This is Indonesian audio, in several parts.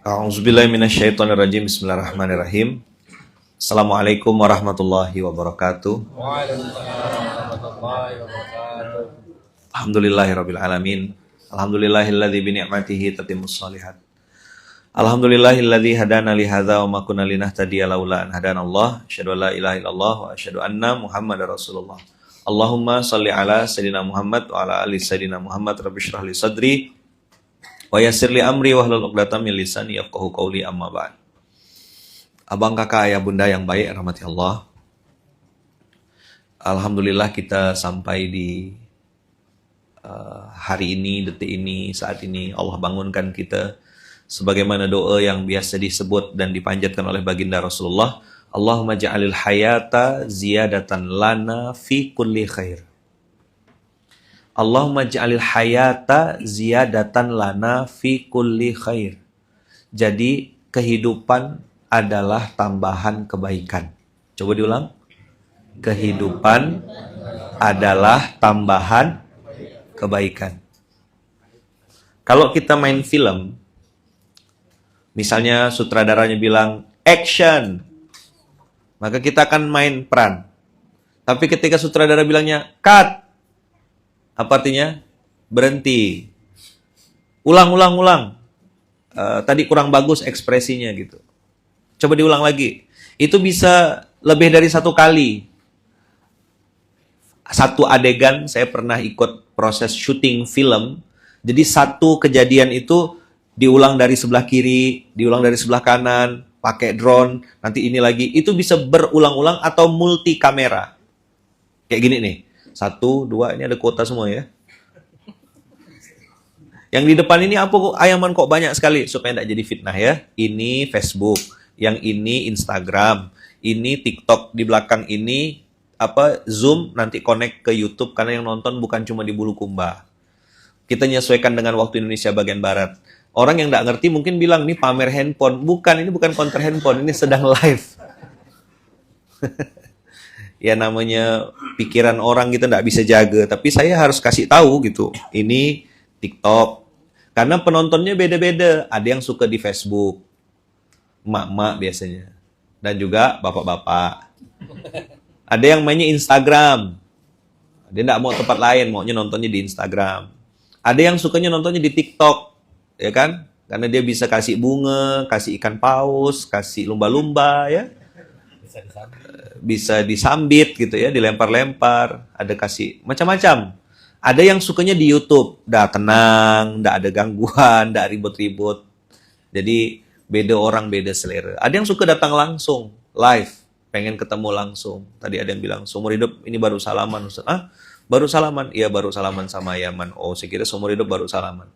A'udzubillahiminasyaitonirrajim. Bismillahirrahmanirrahim. Assalamualaikum warahmatullahi wabarakatuh. Alhamdulillahirabbil alamin. Alhamdulillahilladzi bi ni'matihi tatimmus shalihat. Alhamdulillahilladzi hadana li hadza wa ma kunna linahtadiya laula an hadanallah. Asyhadu an la ilaha illallah wa asyhadu anna Muhammadar Rasulullah. Allahumma shalli ala sayidina Muhammad wa ala ali sayidina Muhammad. Rabbi shrah li sadri wa yassir li amri wahlul 'uqdatam min lisani yafqahu qawli, amma ba'd. Abang, kakak, ayah, bunda yang baik rahmati Allah. Alhamdulillah kita sampai di hari ini, detik ini, saat ini Allah bangunkan kita sebagaimana doa yang biasa disebut dan dipanjatkan oleh baginda Rasulullah. Allahumma ja'alil hayata ziyadatan lana fi kulli khair. Allahumma ja'alil hayata ziyadatan lana fi kulli khair. Jadi kehidupan adalah tambahan kebaikan. Coba diulang. Kehidupan adalah tambahan kebaikan. Kalau kita main film, misalnya sutradaranya bilang action, maka kita akan main peran. Tapi ketika sutradara bilangnya cut, apa artinya? Berhenti. Ulang. Tadi kurang bagus ekspresinya gitu. Coba diulang lagi. Itu bisa lebih dari satu kali. Satu adegan, saya pernah ikut proses syuting film. Jadi satu kejadian itu diulang dari sebelah kiri, diulang dari sebelah kanan, pakai drone, nanti ini lagi. Itu bisa berulang-ulang atau multi kamera. Kayak gini nih. 1, 2, ini ada kuota semua ya. Yang di depan ini apa kok ayaman kok banyak sekali, supaya tidak jadi fitnah ya. Ini Facebook, yang ini Instagram, ini TikTok, di belakang ini Zoom, nanti connect ke YouTube karena yang nonton bukan cuma di Bulukumba. Kita menyesuaikan dengan waktu Indonesia bagian barat. Orang yang tidak ngerti mungkin bilang ini pamer handphone. Bukan, ini bukan konter handphone, ini sedang live. Ya namanya pikiran orang kita tidak bisa jaga, tapi saya harus kasih tahu gitu. Ini TikTok. Karena penontonnya beda-beda. Ada yang suka di Facebook, emak-emak biasanya. Dan juga bapak-bapak. Ada yang mainnya Instagram. Dia tidak mau tempat lain, maunya nontonnya di Instagram. Ada yang sukanya nontonnya di TikTok, ya kan? Karena dia bisa kasih bunga, kasih ikan paus, kasih lumba-lumba, ya. Bisa disambit gitu ya, dilempar-lempar, ada kasih macam-macam. Ada yang sukanya di YouTube, udah tenang, nggak ada gangguan, nggak ribut-ribut. Jadi beda orang, beda selera. Ada yang suka datang langsung, live, pengen ketemu langsung. Tadi ada yang bilang, seumur hidup ini baru salaman. Ustaz. Baru salaman? Iya, baru salaman sama Yaman. Oh, saya kira seumur hidup baru salaman.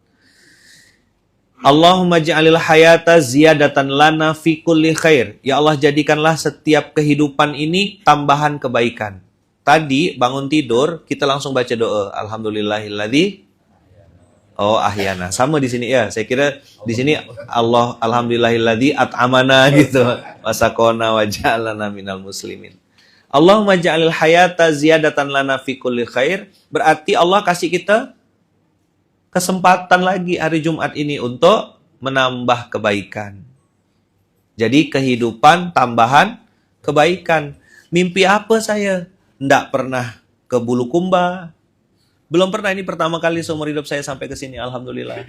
Allahumma ja'alil hayata ziyadatan lana fi kulli khair. Ya Allah, jadikanlah setiap kehidupan ini tambahan kebaikan. Tadi bangun tidur, kita langsung baca doa. Alhamdulillahilladzi ahyana. Sama di sini ya. Saya kira di sini alhamdulillahilladzi at'amana gitu. Wasaqona wa ja'alana minal muslimin. Allahumma ja'alil hayata ziyadatan lana fi kulli khair. Berarti Allah kasih kita kesempatan lagi hari Jumat ini untuk menambah kebaikan. Jadi kehidupan tambahan kebaikan. Mimpi apa saya? Nggak pernah ke Bulukumba. Belum pernah, ini pertama kali seumur hidup saya sampai ke sini, alhamdulillah.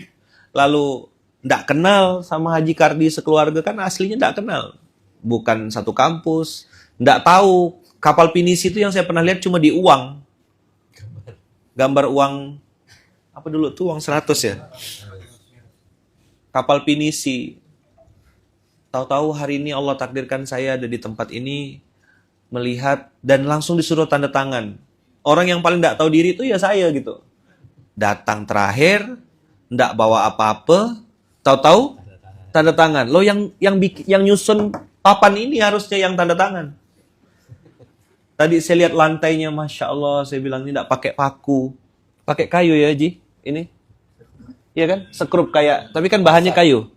Lalu nggak kenal sama Haji Kardi sekeluarga, kan aslinya nggak kenal. Bukan satu kampus. Nggak tahu kapal pinisi itu yang saya pernah lihat cuma di uang. Gambar uang apa dulu tuh, uang 100 ya? Kapal pinisi. Tahu-tahu hari ini Allah takdirkan saya ada di tempat ini, melihat dan langsung disuruh tanda tangan. Orang yang paling tidak tahu diri itu ya saya gitu. Datang terakhir, tidak bawa apa-apa, tahu-tahu tanda tangan. Lo yang nyusun papan ini harusnya yang tanda tangan. Tadi saya lihat lantainya, Masya Allah, saya bilang ini tidak pakai paku. Pakai kayu ya, Ji? Ini? Iya kan? Sekrup kayak, tapi kan bahannya kayu.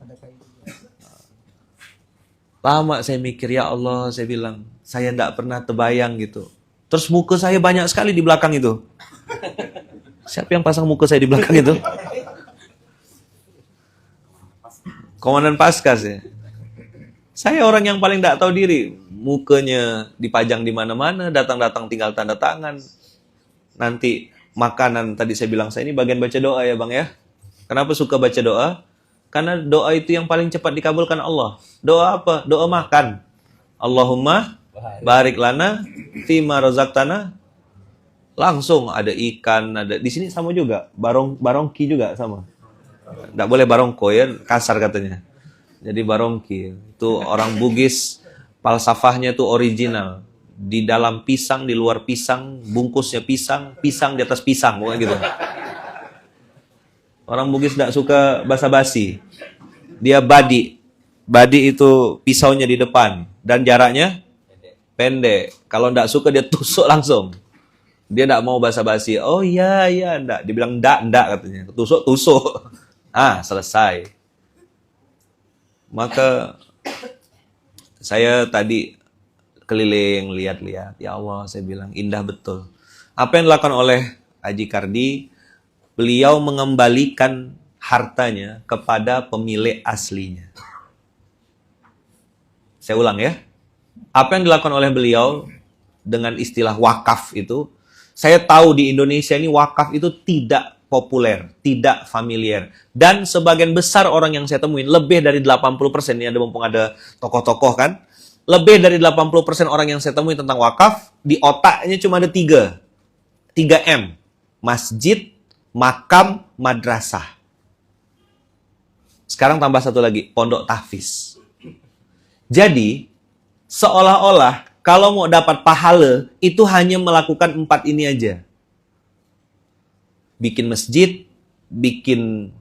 Lama saya mikir, ya Allah, saya bilang, saya tidak pernah terbayang gitu. Terus muka saya banyak sekali di belakang itu. Siapa yang pasang muka saya di belakang itu? Komandan Paskas ya. Saya orang yang paling tidak tahu diri. Mukanya dipajang di mana-mana, datang-datang tinggal tanda tangan. Nanti makanan, tadi saya bilang, saya ini bagian baca doa ya Bang ya. Kenapa suka baca doa? Karena doa itu yang paling cepat dikabulkan Allah. Doa apa? Doa makan. Allahumma barik lana fima razaqtana. Langsung ada ikan, ada di sini sama juga. Barongki juga sama. Tidak boleh barongko ya, kasar katanya. Jadi barongki itu orang Bugis, falsafahnya itu original. Di dalam pisang, di luar pisang, bungkusnya pisang, pisang di atas pisang, pokoknya gitu. Orang Bugis tidak suka basa-basi. Dia badi. Badi itu pisaunya di depan dan jaraknya pendek. Kalau tidak suka dia tusuk langsung. Dia tidak mau basa-basi. Oh iya, iya, enggak. Dibilang enggak katanya. Tusuk. Selesai. Maka saya tadi keliling, lihat-lihat. Ya Allah, saya bilang, indah betul. Apa yang dilakukan oleh Haji Kardi, beliau mengembalikan hartanya kepada pemilik aslinya. Saya ulang ya. Apa yang dilakukan oleh beliau dengan istilah wakaf itu, saya tahu di Indonesia ini wakaf itu tidak populer, tidak familiar. Dan sebagian besar orang yang saya temuin, lebih dari 80%, ini ada mumpung ada tokoh-tokoh kan, lebih dari 80% orang yang saya temui tentang wakaf, di otaknya cuma ada 3 M. Masjid, makam, madrasah. Sekarang tambah satu lagi, pondok tahfiz. Jadi, seolah-olah kalau mau dapat pahala, itu hanya melakukan 4 ini aja. Bikin masjid, bikin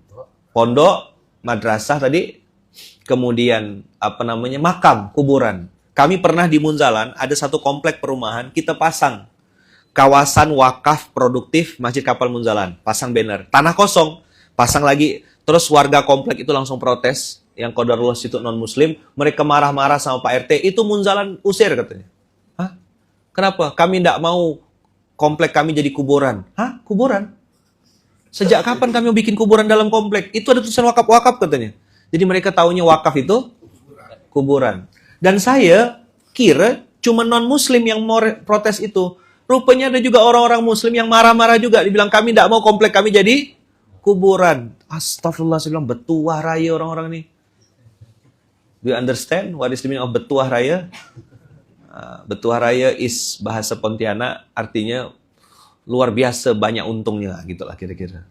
pondok, madrasah tadi, kemudian makam, kuburan. Kami pernah di Munzalan, ada satu komplek perumahan, kita pasang kawasan wakaf produktif Masjid Kapal Munzalan. Pasang banner. Tanah kosong, pasang lagi. Terus warga komplek itu langsung protes. Yang qadarullah situ non-muslim. Mereka marah-marah sama Pak RT. Itu Munzalan usir katanya. Hah? Kenapa? Kami tidak mau komplek kami jadi kuburan. Hah? Kuburan? Sejak kapan kami bikin kuburan dalam komplek? Itu ada tulisan wakaf-wakaf katanya. Jadi mereka taunya wakaf itu kuburan. Dan saya kira cuma non-muslim yang mau protes itu. Rupanya ada juga orang-orang muslim yang marah-marah juga. Dibilang kami tidak mau komplek kami jadi kuburan. Astagfirullah, saya bilang betuah raya orang-orang ini. Do you understand what is the meaning of betuah raya? Betuah raya is bahasa Pontianak, artinya luar biasa banyak untungnya, gitulah kira-kira.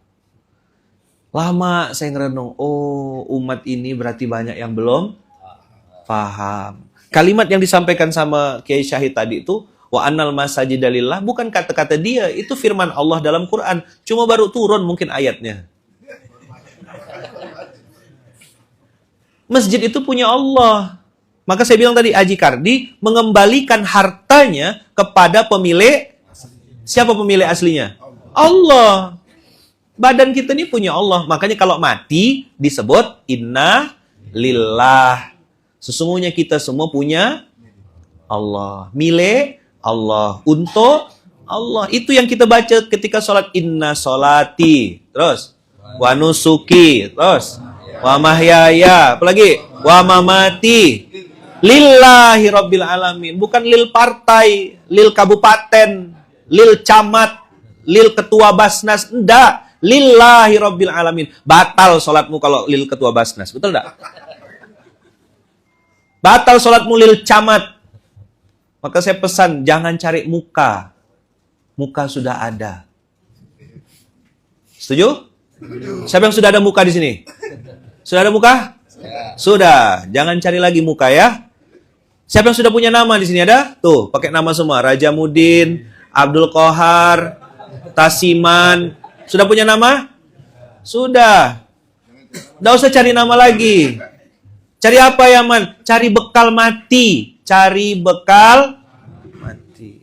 Lama saya ngerenung, oh umat ini berarti banyak yang belum paham. Kalimat yang disampaikan sama Kiai Syahid tadi itu, wa annal masajida lillah, bukan kata-kata dia, itu firman Allah dalam Quran. Cuma baru turun mungkin ayatnya. Masjid itu punya Allah. Maka saya bilang tadi, Haji Kardi mengembalikan hartanya kepada pemilik. Siapa pemilik aslinya? Allah. Badan kita ini punya Allah. Makanya kalau mati disebut inna lillah. Sesungguhnya kita semua punya Allah. Milik Allah. Untuk Allah. Itu yang kita baca ketika sholat. Inna sholati. Terus. Wa nusuki. Terus. Wa mahyaya. Apalagi? Wa mamati. Lillahi rabbil alamin. Bukan lil partai. Lil kabupaten. Lil camat. Lil ketua basnas. Enggak. Lillahi rabbil alamin. Batal sholatmu kalau lil ketua basnas. Betul enggak? Batal sholatmu lil camat. Maka saya pesan, jangan cari muka. Muka sudah ada. Setuju? Siapa yang sudah ada muka di sini? Sudah ada muka? Sudah. Jangan cari lagi muka ya. Siapa yang sudah punya nama di sini ada? Tuh, pakai nama semua. Raja Mudin, Abdul Qahar, Tasiman. Sudah punya nama? Sudah. Nggak usah cari nama lagi. Cari apa ya, Man? Cari bekal mati. Cari bekal mati.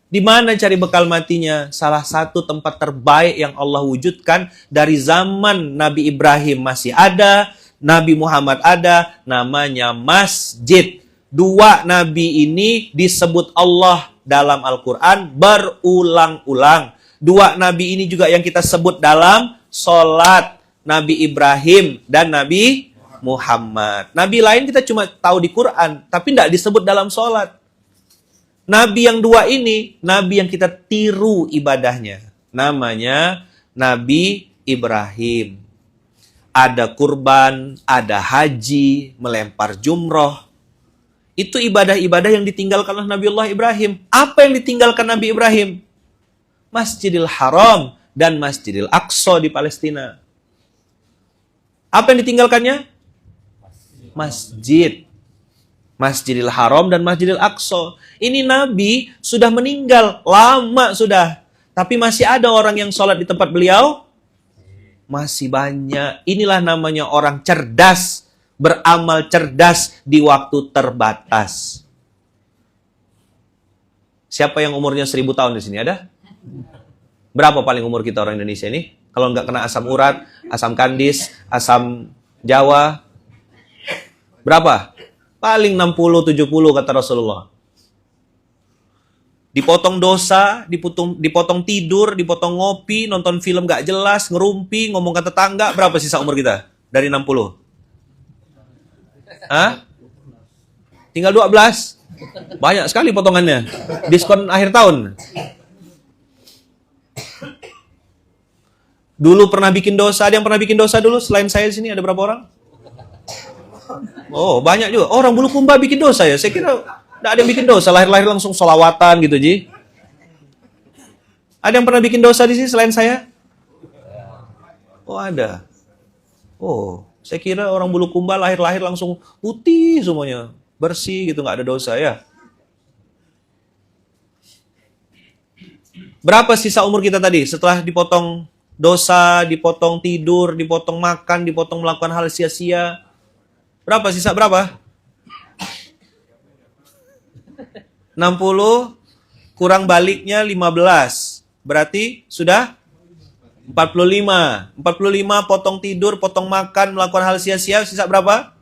Di mana cari bekal matinya? Salah satu tempat terbaik yang Allah wujudkan dari zaman Nabi Ibrahim masih ada, Nabi Muhammad ada, namanya masjid. 2 nabi ini disebut Allah dalam Al-Quran berulang-ulang. 2 nabi ini juga yang kita sebut dalam sholat. Nabi Ibrahim dan Nabi Muhammad. Nabi lain kita cuma tahu di Quran, tapi tidak disebut dalam sholat. Nabi yang dua ini, Nabi yang kita tiru ibadahnya. Namanya Nabi Ibrahim. Ada kurban, ada haji, melempar jumroh. Itu ibadah-ibadah yang ditinggalkan oleh Nabiullah Ibrahim. Apa yang ditinggalkan Nabi Ibrahim? Masjidil Haram dan Masjidil Aqsa di Palestina. Apa yang ditinggalkannya? Masjid. Masjidil Haram dan Masjidil Aqsa. Ini Nabi sudah meninggal, lama sudah. Tapi masih ada orang yang sholat di tempat beliau? Masih banyak. Inilah namanya orang cerdas, beramal cerdas di waktu terbatas. Siapa yang umurnya 1000 tahun di sini? Ada? Berapa paling umur kita orang Indonesia ini? Kalau nggak kena asam urat, asam kandis, asam Jawa. Berapa? Paling 60-70 kata Rasulullah. Dipotong dosa, dipotong tidur, dipotong ngopi, nonton film gak jelas, ngerumpi, ngomong ke tetangga. Berapa sisa umur kita? Dari 60? Hah? Tinggal 12? Banyak sekali potongannya. Diskon akhir tahun. Dulu pernah bikin dosa, ada yang pernah bikin dosa dulu? Selain saya di sini ada berapa orang? Oh, banyak juga. Orang Bulukumba bikin dosa ya? Saya kira tidak ada yang bikin dosa, lahir-lahir langsung sholawatan gitu, Ji. Ada yang pernah bikin dosa di sini selain saya? Oh, ada. Oh, saya kira orang Bulukumba lahir-lahir langsung putih semuanya. Bersih gitu, nggak ada dosa ya. Berapa sisa umur kita tadi setelah dipotong dosa, dipotong tidur, dipotong makan, dipotong melakukan hal sia-sia? Berapa sisa berapa? 60 kurang baliknya 15. Berarti sudah 45. 45 potong tidur, potong makan, melakukan hal sia-sia, sisa berapa?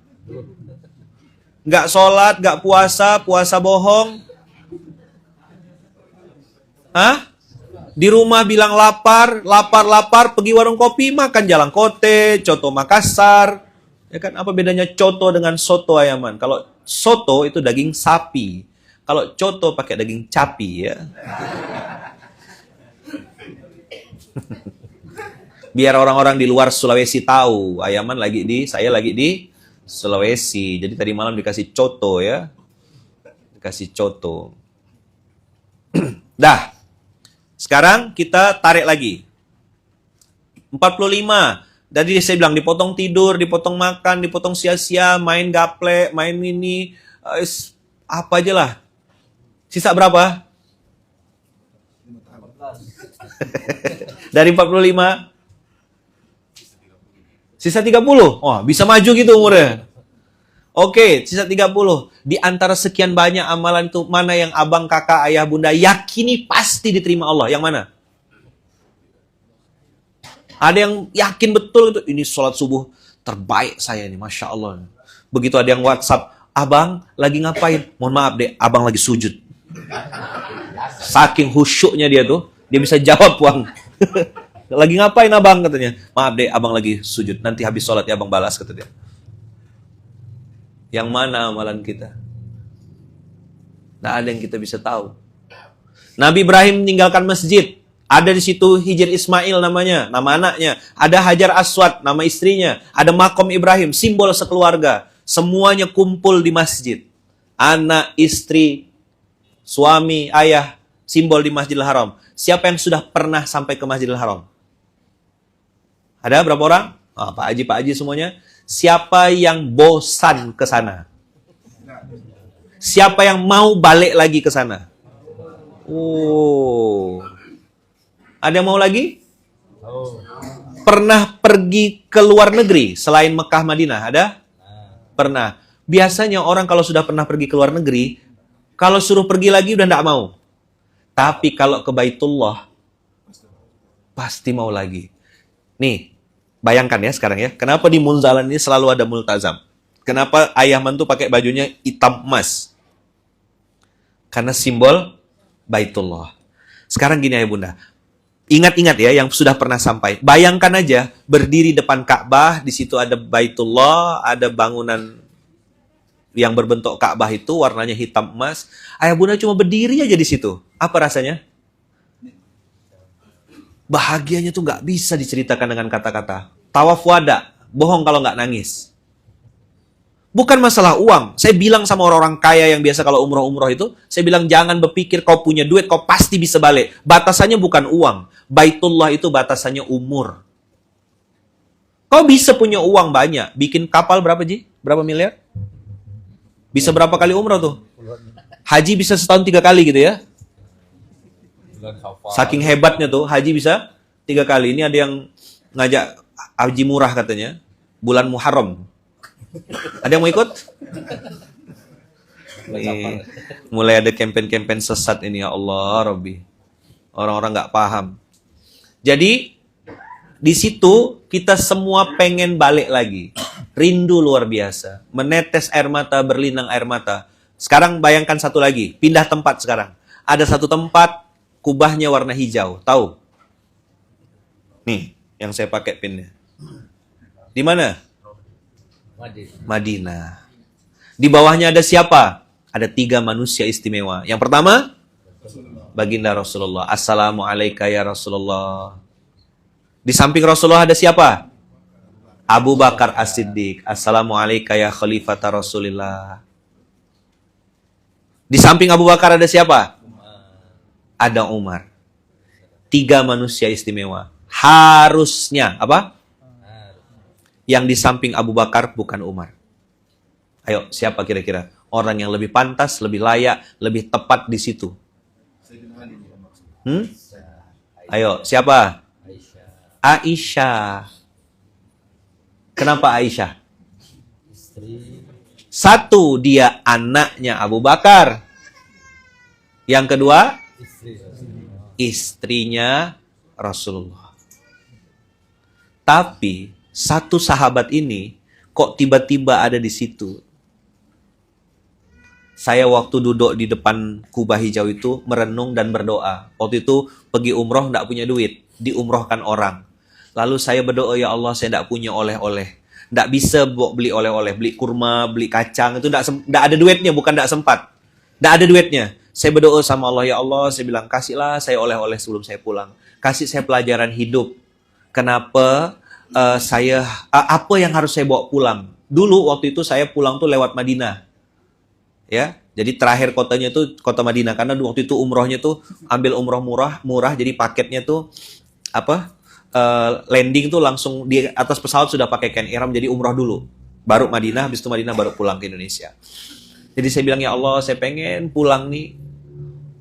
Nggak sholat, nggak puasa, puasa bohong. Hah? Di rumah bilang lapar, pergi warung kopi, makan jalan kote, coto Makassar. Ya kan, apa bedanya coto dengan soto ayaman? Kalau soto itu daging sapi. Kalau coto pakai daging capi ya. Biar orang-orang di luar Sulawesi tahu, saya lagi di Sulawesi. Jadi tadi malam dikasih coto ya. Dikasih coto. Dah. Sekarang kita tarik lagi. 45. Jadi saya bilang dipotong tidur, dipotong makan, dipotong sia-sia, main gaple, main ini, apa aja lah. Sisa berapa? Dari 45? Sisa 30? Oh, bisa maju gitu umurnya. Oke, sisa 30. Di antara sekian banyak amalan itu, mana yang abang, kakak, ayah, bunda yakini pasti diterima Allah? Yang mana? Ada yang yakin betul itu, ini sholat subuh terbaik saya ini, Masya Allah. Begitu ada yang WhatsApp, abang lagi ngapain? Mohon maaf deh, abang lagi sujud. Saking khusyuknya dia tuh, dia bisa jawab Wang. Lagi ngapain abang katanya? Maaf deh, abang lagi sujud. Nanti habis sholat ya abang balas kata dia. Yang mana amalan kita? Tidak ada yang kita bisa tahu. Nabi Ibrahim meninggalkan masjid. Ada di situ Hijr Ismail namanya, nama anaknya. Ada Hajar Aswad, nama istrinya. Ada Makom Ibrahim, simbol sekeluarga. Semuanya kumpul di masjid. Anak, istri, suami, ayah, simbol di Masjidil Haram. Siapa yang sudah pernah sampai ke Masjidil Haram? Ada berapa orang? Oh, Pak Haji semuanya. Siapa yang bosan ke sana? Siapa yang mau balik lagi ke sana? Oh. Ada yang mau lagi? Pernah pergi ke luar negeri selain Mekah, Madinah? Ada? Pernah. Biasanya orang kalau sudah pernah pergi ke luar negeri, kalau suruh pergi lagi udah tidak mau. Tapi kalau ke Baitullah, pasti mau lagi. Nih, bayangkan ya sekarang ya. Kenapa di Munzalan ini selalu ada multazam? Kenapa ayah mantu pakai bajunya hitam emas? Karena simbol Baitullah. Sekarang gini ayah bunda. Ingat-ingat ya yang sudah pernah sampai. Bayangkan aja berdiri depan Ka'bah, di situ ada Baitullah, ada bangunan yang berbentuk Ka'bah itu warnanya hitam emas. Ayah bunda cuma berdiri aja di situ. Apa rasanya? Bahagianya tuh nggak bisa diceritakan dengan kata-kata. Tawaf wada, bohong kalau nggak nangis. Bukan masalah uang. Saya bilang sama orang-orang kaya yang biasa kalau umroh-umroh itu, saya bilang jangan berpikir kau punya duit, kau pasti bisa balik. Batasannya bukan uang. Baitullah itu batasannya umur. Kau bisa punya uang banyak. Bikin kapal berapa, Ji? Berapa miliar? Bisa berapa kali umroh tuh? Haji bisa setahun 3 kali gitu ya? Saking hebatnya tuh, haji bisa 3 kali. Ini ada yang ngajak haji murah katanya. Bulan Muharram. Ada yang mau ikut? Nih, mulai ada campaign-campaign sesat ini, ya Allah, Rabbi. Orang-orang nggak paham. Jadi, di situ kita semua pengen balik lagi. Rindu luar biasa. Menetes air mata, berlinang air mata. Sekarang bayangkan satu lagi. Pindah tempat sekarang. Ada satu tempat, kubahnya warna hijau. Tahu? Nih, yang saya pakai pinnya. Di mana? Madinah. Di bawahnya ada siapa? Ada 3 manusia istimewa. Yang pertama, baginda Rasulullah. Assalamualaikum ya Rasulullah. Di samping Rasulullah ada siapa? Abu Bakar As-Siddiq. Assalamualaikum ya Khalifata Rasulillah. Di samping Abu Bakar ada siapa? Ada Umar. 3 manusia istimewa. Harusnya, apa? Yang di samping Abu Bakar bukan Umar. Ayo, siapa kira-kira? Orang yang lebih pantas, lebih layak, lebih tepat di situ. Ayo, siapa? Aisyah. Kenapa Aisyah? Satu, dia anaknya Abu Bakar. Yang kedua, istrinya Rasulullah. Tapi satu sahabat ini kok tiba-tiba ada di situ. Saya waktu duduk di depan kubah hijau itu merenung dan berdoa. Waktu itu pergi umroh nggak punya duit, diumrohkan orang. Lalu saya berdoa, ya Allah saya nggak punya oleh-oleh. Nggak bisa beli oleh-oleh, beli kurma, beli kacang, itu nggak ada duitnya, bukan nggak sempat. Nggak ada duitnya. Saya berdoa sama Allah, ya Allah saya bilang kasihlah saya oleh-oleh sebelum saya pulang. Kasih saya pelajaran hidup. Kenapa apa yang harus saya bawa pulang? Dulu waktu itu saya pulang tuh lewat Madinah. Ya, jadi terakhir kotanya tuh kota Madinah karena waktu itu umrohnya tuh ambil umroh murah jadi paketnya tuh landing tuh langsung di atas pesawat sudah pakai kain ihram jadi umroh dulu. Baru Madinah, habis itu Madinah baru pulang ke Indonesia. Jadi saya bilang ya Allah, saya pengen pulang nih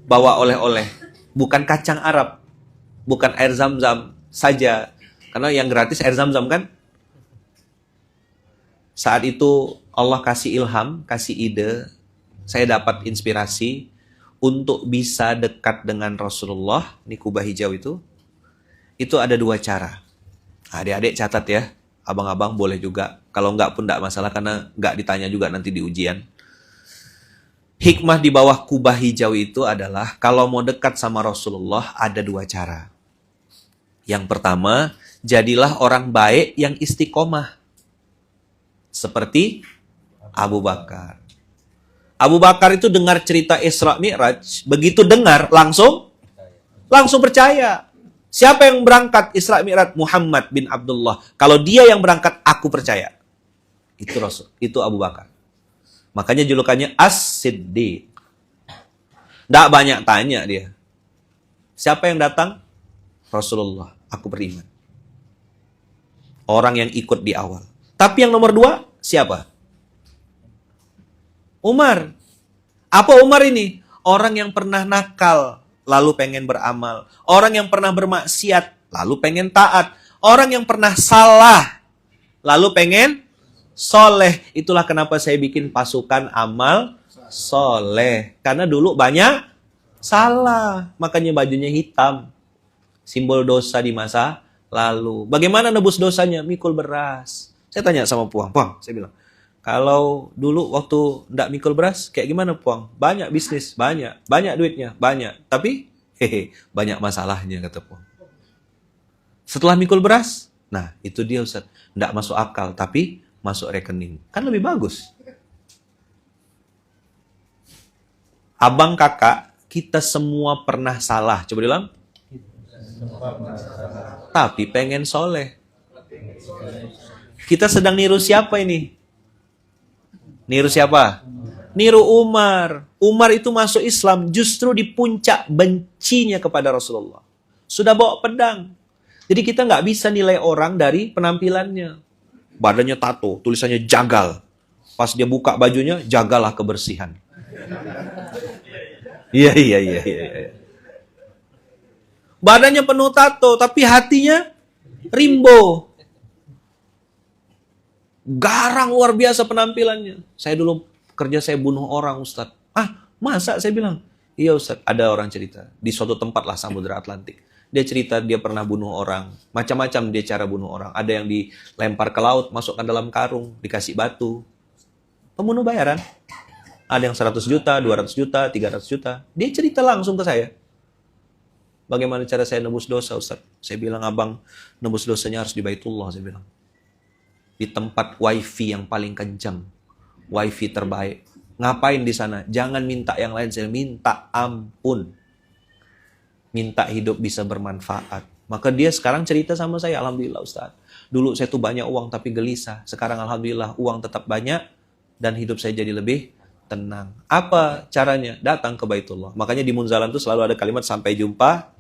bawa oleh-oleh, bukan kacang Arab, bukan air zam-zam saja. Karena yang gratis air zam-zam kan. Saat itu Allah kasih ilham, kasih ide, saya dapat inspirasi untuk bisa dekat dengan Rasulullah, ini kubah hijau itu ada 2 cara. Adik-adik catat ya, abang-abang boleh juga. Kalau enggak pun enggak masalah karena enggak ditanya juga nanti di ujian. Hikmah di bawah kubah hijau itu adalah kalau mau dekat sama Rasulullah ada 2 cara. Yang pertama, jadilah orang baik yang istiqomah. Seperti Abu Bakar. Abu Bakar itu dengar cerita Isra Mi'raj, begitu dengar langsung percaya. Siapa yang berangkat Isra Mi'raj? Muhammad bin Abdullah. Kalau dia yang berangkat, aku percaya. Itu Rasul, itu Abu Bakar. Makanya julukannya As-Siddiq. Nggak banyak tanya dia. Siapa yang datang? Rasulullah. Aku beriman. Orang yang ikut di awal. Tapi yang nomor 2, siapa? Umar. Apa Umar ini? Orang yang pernah nakal, lalu pengen beramal. Orang yang pernah bermaksiat, lalu pengen taat. Orang yang pernah salah, lalu pengen soleh. Itulah kenapa saya bikin pasukan amal soleh. Karena dulu banyak salah. Makanya bajunya hitam. Simbol dosa di masa lalu. Bagaimana nebus dosanya? Mikul beras. Saya tanya sama Puang. Puang, saya bilang, kalau dulu waktu ndak mikul beras, kayak gimana Puang? Banyak bisnis, banyak duitnya, banyak. Tapi, banyak masalahnya kata Puang. Setelah mikul beras, nah itu dia Ustaz. Nggak masuk akal, tapi masuk rekening. Kan lebih bagus. Abang kakak, kita semua pernah salah. Coba bilang. Tapi pengen soleh. Kita sedang niru siapa ini? Niru siapa? Niru Umar. Umar itu masuk Islam justru di puncak bencinya kepada Rasulullah. Sudah bawa pedang. Jadi kita nggak bisa nilai orang dari penampilannya. Badannya tato, tulisannya jagal. Pas dia buka bajunya, jagalah kebersihan. Iya. Badannya penuh tato, tapi hatinya rimbo. Garang luar biasa penampilannya. Saya dulu kerja saya bunuh orang Ustadz. Masa? Saya bilang. Iya Ustadz, ada orang cerita. Di suatu tempat lah Samudra Atlantik. Dia cerita dia pernah bunuh orang. Macam-macam dia cara bunuh orang. Ada yang dilempar ke laut, masukkan dalam karung, dikasih batu. Pembunuh bayaran. Ada yang 100 juta, 200 juta, 300 juta. Dia cerita langsung ke saya. Bagaimana cara saya nebus dosa Ustadz? Saya bilang, abang nebus dosanya harus di Baitullah, saya bilang. Di tempat wifi yang paling kencang. Wifi terbaik. Ngapain di sana? Jangan minta yang lain, saya minta ampun. Minta hidup bisa bermanfaat. Maka dia sekarang cerita sama saya, alhamdulillah Ustaz. Dulu saya tuh banyak uang tapi gelisah. Sekarang alhamdulillah uang tetap banyak dan hidup saya jadi lebih tenang. Apa caranya? Datang ke Baitullah. Makanya di Munzalan tuh selalu ada kalimat sampai jumpa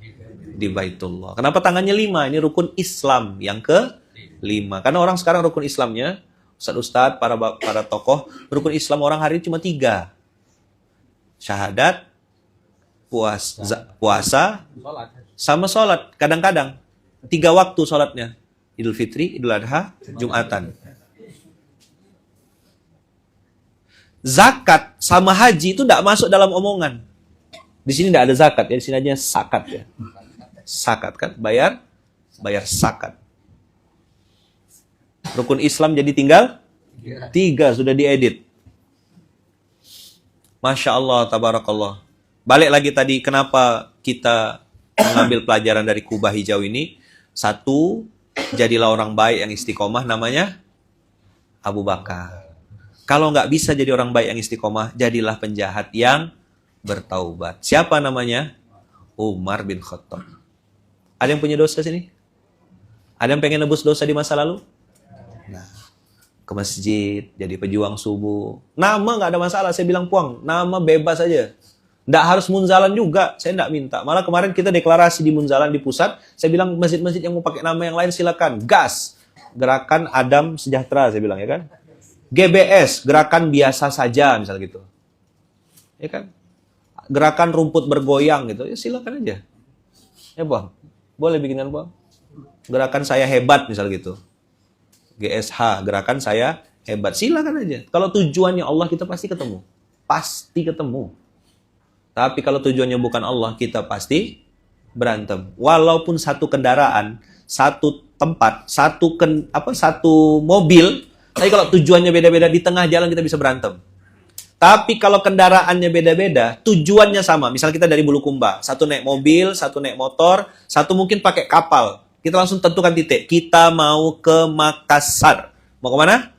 di Baitullah. Kenapa tangannya 5? Ini rukun Islam yang ke-5. Karena orang sekarang rukun Islamnya, Ustadz, para tokoh, rukun Islam orang hari ini cuma 3. Syahadat, puasa, sama sholat. Kadang-kadang 3 waktu sholatnya. Idul Fitri, Idul Adha, Jumatan. Zakat sama haji itu tidak masuk dalam omongan. Di sini tidak ada zakat ya, di sini aja sakat ya. Sakat kan, bayar sakat. Rukun Islam jadi tinggal 3 sudah diedit. Masya Allah, tabarakallah. Balik lagi tadi, kenapa kita mengambil pelajaran dari kubah hijau ini? 1, jadilah orang baik yang istiqomah, namanya Abu Bakar. Kalau nggak bisa jadi orang baik yang istiqomah, jadilah penjahat yang bertaubat. Siapa namanya? Umar bin Khattab. Ada yang punya dosa sini? Ada yang pengen nebus dosa di masa lalu? Nah, ke masjid, jadi pejuang subuh. Nama nggak ada masalah, saya bilang puang. Nama bebas aja. Nggak harus Munzalan juga, saya nggak minta. Malah kemarin kita deklarasi di Munzalan di pusat, saya bilang masjid-masjid yang mau pakai nama yang lain silakan. GAS, Gerakan Adam Sejahtera, saya bilang ya kan. GBS, Gerakan Biasa Saja, misal gitu. Ya kan? Gerakan Rumput Bergoyang gitu, ya silakan aja. Ya bang, boleh bikinan bang. Gerakan Saya Hebat, misal gitu. GSH, Gerakan Saya Hebat, silakan aja. Kalau tujuannya Allah, kita pasti ketemu. Pasti ketemu. Tapi kalau tujuannya bukan Allah, kita pasti berantem. Walaupun satu kendaraan, satu tempat, satu mobil, tapi kalau tujuannya beda-beda, di tengah jalan kita bisa berantem. Tapi kalau kendaraannya beda-beda, tujuannya sama. Misal kita dari Bulukumba, satu naik mobil, satu naik motor, satu mungkin pakai kapal. Kita langsung tentukan titik. Kita mau ke Makassar. Mau kemana?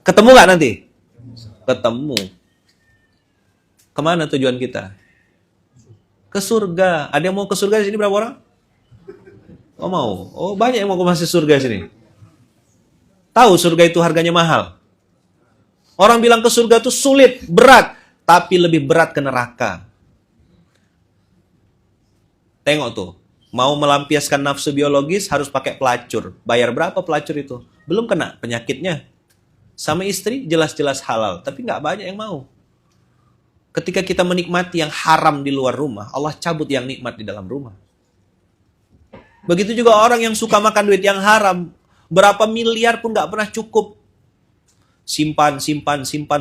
Ketemu nggak nanti? Ketemu. Kemana tujuan kita? Ke surga. Ada yang mau ke surga di sini berapa orang? Oh mau. Oh banyak yang mau ke masuk surga sini. Tahu surga itu harganya mahal. Orang bilang ke surga itu sulit, berat. Tapi lebih berat ke neraka. Tengok tuh. Mau melampiaskan nafsu biologis harus pakai pelacur. Bayar berapa pelacur itu? Belum kena penyakitnya. Sama istri jelas-jelas halal. Tapi nggak banyak yang mau. Ketika kita menikmati yang haram di luar rumah, Allah cabut yang nikmat di dalam rumah. Begitu juga orang yang suka makan duit yang haram. Berapa miliar pun nggak pernah cukup. Simpan,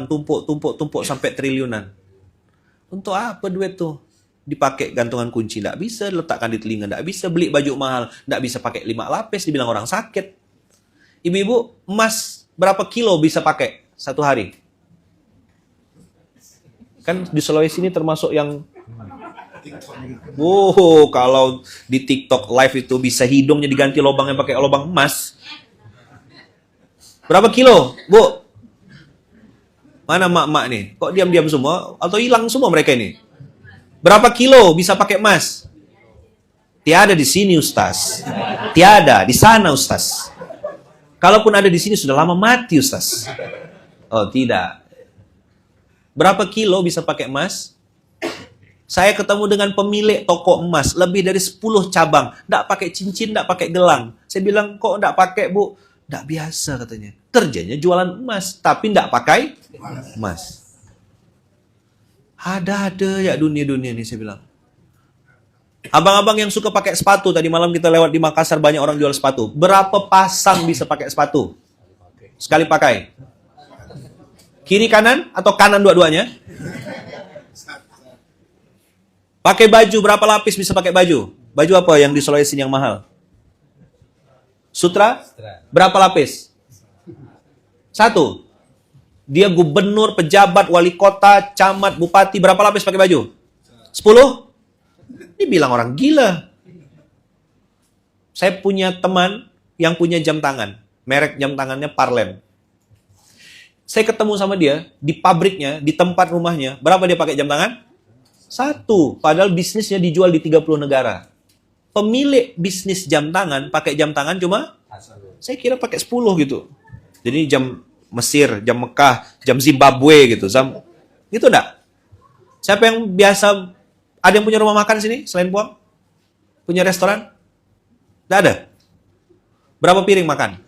tumpuk sampai triliunan. Untuk apa duit tuh? Dipakai gantungan kunci, nggak bisa. Letakkan di telinga, nggak bisa. Beli baju mahal, nggak bisa pakai 5 lapis. Dibilang orang sakit. Ibu-ibu, emas berapa kilo bisa pakai satu hari? Kan di Sulawesi ini termasuk yang Oh, kalau di TikTok live itu bisa hidungnya diganti lubangnya pakai lubang emas. Berapa kilo, Bu? Mana mak-mak nih? Kok diam-diam semua? Atau hilang semua mereka ini? Berapa kilo bisa pakai emas? Tiada di sini, Ustaz. Tiada di sana, Ustaz. Kalaupun ada di sini sudah lama mati, Ustaz. Oh, tidak. Berapa kilo bisa pakai emas? Saya ketemu dengan pemilik toko emas, lebih dari 10 cabang. Nggak pakai cincin, nggak pakai gelang. Saya bilang, kok nggak pakai, Bu? Nggak biasa katanya. Kerjanya jualan emas, tapi nggak pakai emas. Ada ya dunia-dunia ini, saya bilang. Abang-abang yang suka pakai sepatu, tadi malam kita lewat di Makassar, banyak orang jual sepatu. Berapa pasang bisa pakai sepatu? Sekali pakai. Kiri kanan atau kanan dua-duanya? Pakai baju, berapa lapis bisa pakai baju? Baju apa yang di Sulawesi yang mahal? Sutra? Berapa lapis? 1. Dia gubernur, pejabat, wali kota, camat, bupati, berapa lapis pakai baju? 10? Ini bilang orang gila. Saya punya teman yang punya jam tangan. Merek jam tangannya Parlen. Saya ketemu sama dia di pabriknya, di tempat rumahnya. Berapa dia pakai jam tangan? 1. Padahal bisnisnya dijual di 30 negara. Pemilik bisnis jam tangan pakai jam tangan cuma saya kira pakai 10 gitu. Jadi jam Mesir, jam Mekah, jam Zimbabwe gitu. Gitu enggak? Siapa yang biasa, ada yang punya rumah makan sini selain Puang? Punya restoran? Enggak ada? Berapa piring makan?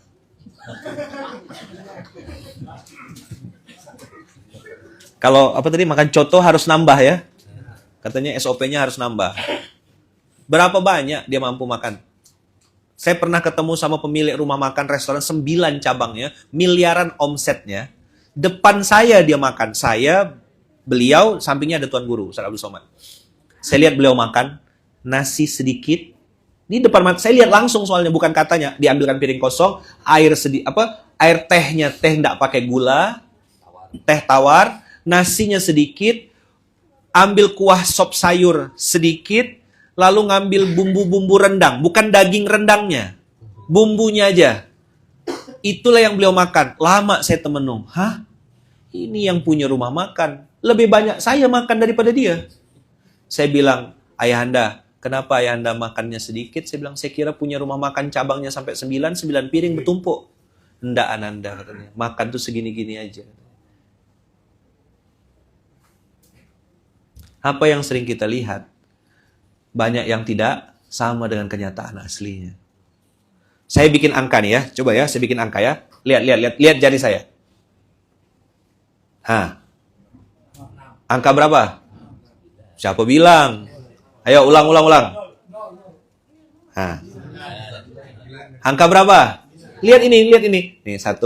Kalau apa tadi makan coto harus nambah ya? Katanya SOP-nya harus nambah. Berapa banyak dia mampu makan? Saya pernah ketemu sama pemilik rumah makan restoran 9 cabangnya, miliaran omsetnya. Depan saya dia makan. Saya, beliau, sampingnya ada Tuan Guru, Ustaz Abdul Somad. Saya lihat beliau makan, nasi sedikit. Di depan mata, saya lihat langsung soalnya, bukan katanya. Diambilkan piring kosong, air tehnya, teh enggak pakai gula, teh tawar, nasinya sedikit, ambil kuah sop sayur sedikit, lalu ngambil bumbu-bumbu rendang. Bukan daging rendangnya, bumbunya aja. Itulah yang beliau makan. Lama saya temenung. Hah? Ini yang punya rumah makan. Lebih banyak saya makan daripada dia. Saya bilang, ayahanda, kenapa ayahanda makannya sedikit? Saya bilang, saya kira punya rumah makan cabangnya sampai 9 piring bertumpuk. Enggak, Ananda, katanya. Makan tuh segini-gini aja. Apa yang sering kita lihat, banyak yang tidak sama dengan kenyataan aslinya. Saya bikin angka nih ya, coba ya, saya bikin angka ya. Lihat jari saya. Angka berapa? Siapa bilang? Ayo ulang. Angka berapa? Lihat ini. Nih 1.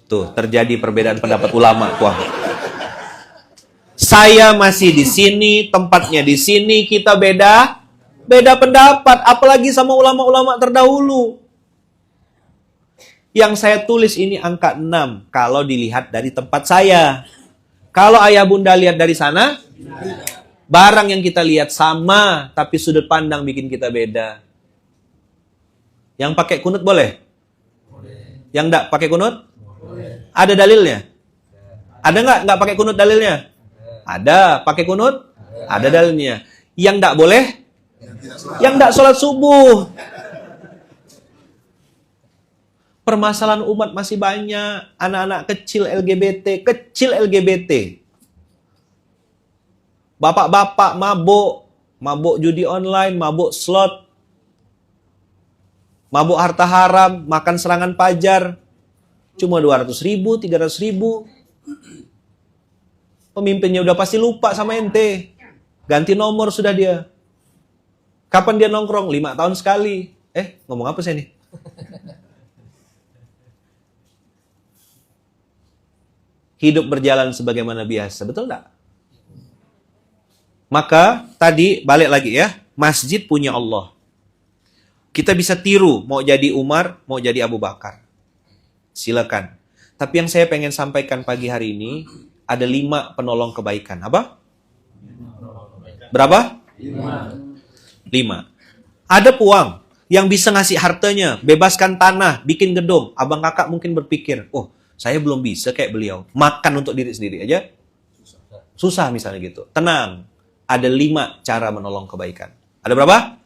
Tuh, terjadi perbedaan pendapat ulama, Puang. Saya masih di sini, tempatnya di sini, kita beda pendapat, apalagi sama ulama-ulama terdahulu. Yang saya tulis ini angka 6, kalau dilihat dari tempat saya. Kalau ayah bunda lihat dari sana, barang yang kita lihat sama, tapi sudut pandang bikin kita beda. Yang pakai kunut boleh? Yang enggak pakai kunut? Ada dalilnya? Ada nggak pakai kunut dalilnya? Ada. Pakai kunut? Ada dalilnya. Yang nggak boleh? Yang nggak sholat subuh. Permasalahan umat masih banyak. Anak-anak kecil LGBT. Bapak-bapak mabuk judi online, mabuk slot, mabuk harta haram, makan serangan pajar. Cuma 200.000, 300.000. Pemimpinnya udah pasti lupa sama ente. Ganti nomor sudah dia. Kapan dia nongkrong? 5 tahun sekali. Ngomong apa saya nih? Hidup berjalan sebagaimana biasa. Betul enggak? Maka tadi balik lagi ya. Masjid punya Allah. Kita bisa tiru. Mau jadi Umar, mau jadi Abu Bakar. Silakan. Tapi yang saya pengen sampaikan pagi hari ini, ada 5 penolong kebaikan. Apa? Berapa? 5. Ada peluang yang bisa ngasih hartanya, bebaskan tanah, bikin gedung. Abang kakak mungkin berpikir, oh saya belum bisa kayak beliau. Makan untuk diri sendiri aja. Susah misalnya gitu. Tenang. Ada 5 cara menolong kebaikan. Ada berapa?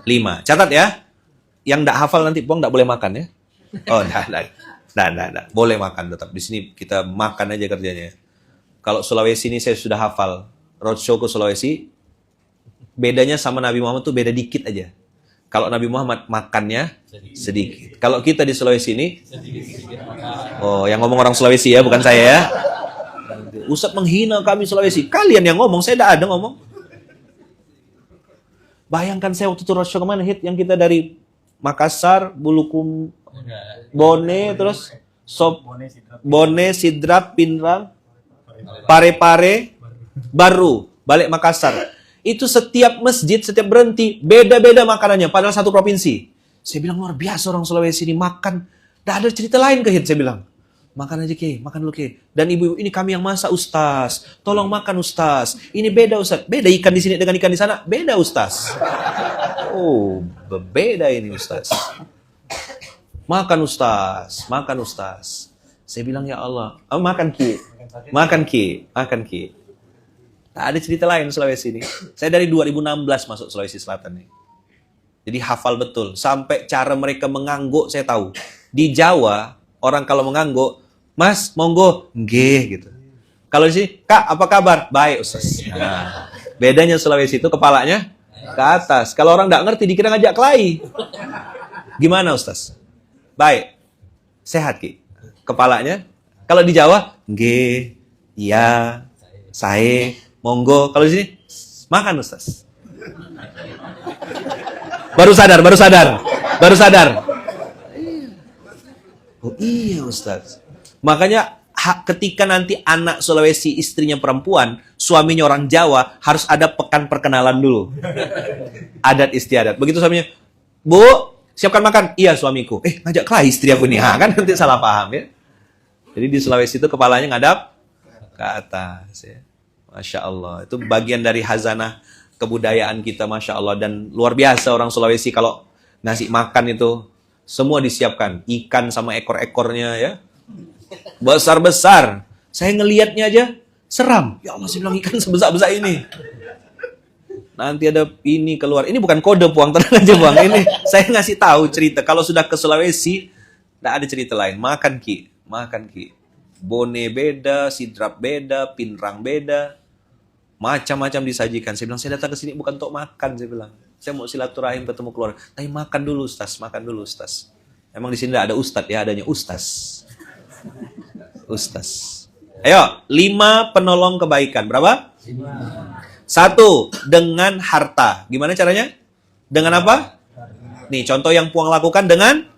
5. Catat ya. Yang nggak hafal nanti pulang nggak boleh makan ya. Oh, enggak. Boleh makan tetap. Di sini kita makan aja kerjanya. Kalau Sulawesi ini saya sudah hafal. Roadshow ke Sulawesi, bedanya sama Nabi Muhammad tuh beda dikit aja. Kalau Nabi Muhammad makannya sedikit. Kalau kita di Sulawesi ini, oh yang ngomong orang Sulawesi ya, bukan saya ya. Ustadz menghina kami Sulawesi. Kalian yang ngomong, saya tidak ada ngomong. Bayangkan saya waktu itu roadshow kemana hit yang kita dari Makassar, Bulukum, Bone, terus Bone, Sidrap, Pinrang, Pare-Pare, baru balik Makassar. Itu setiap masjid, setiap berhenti, beda-beda makanannya, padahal satu provinsi. Saya bilang, luar biasa orang Sulawesi ini makan. Tidak ada cerita lain ke hit, saya bilang. Makan aja ke, makan dulu ke. Dan ibu-ibu, ini kami yang masak Ustaz. Tolong makan Ustaz. Ini beda Ustaz. Beda ikan di sini dengan ikan di sana. Beda Ustaz. Oh, berbeda ini Ustaz. Makan Ustaz. Makan Ustaz. Saya bilang ya Allah. Oh, makan ki. Makan ki. Makan ki. Tak ada cerita lain Sulawesi ini. Saya dari 2016 masuk Sulawesi Selatan nih. Jadi hafal betul. Sampai cara mereka mengangguk saya tahu. Di Jawa, orang kalau mengangguk, Mas, monggo, nggih gitu. Kalau di sini, Kak, apa kabar? Baik, Ustaz. Nah, bedanya Sulawesi itu kepalanya ke atas. Kalau orang nggak ngerti, dikira ngajak kelahi. Gimana, Ustaz? Baik. Sehat, Ki. Kepalanya. Kalau di Jawa, nggih, iya, saya, monggo. Kalau di sini, makan, Ustaz. Baru sadar. Oh iya, Ustaz. Makanya ketika nanti anak Sulawesi istrinya perempuan, suaminya orang Jawa, harus ada pekan perkenalan dulu. Adat istiadat. Begitu suaminya, Bu, siapkan makan. Iya suamiku. Ngajak kelahi istri aku nih. Kan nanti salah paham ya. Jadi di Sulawesi itu kepalanya ngadap ke atas. Ya. Masya Allah. Itu bagian dari hazanah kebudayaan kita, Masya Allah. Dan luar biasa orang Sulawesi kalau ngasih makan itu, semua disiapkan. Ikan sama ekor-ekornya ya. Besar-besar. Saya ngelihatnya aja seram. Ya Allah, saya bilang ikan sebesar-besar ini. Nanti ada ini keluar. Ini bukan kode Puang, tenang aja Puang. Ini saya ngasih tahu cerita. Kalau sudah ke Sulawesi, tidak ada cerita lain. Makan Ki. Bone beda, Sidrap beda, Pinrang beda. Macam-macam disajikan. Saya bilang, saya datang ke sini bukan untuk makan, saya bilang. Saya mau silaturahim ketemu keluarga. Tapi makan dulu Ustaz. Emang di sini tidak ada Ustaz ya, adanya Ustaz. Ayo, 5 penolong kebaikan. Berapa? 1, dengan harta. Gimana caranya? Dengan apa? Nih, contoh yang Puang lakukan dengan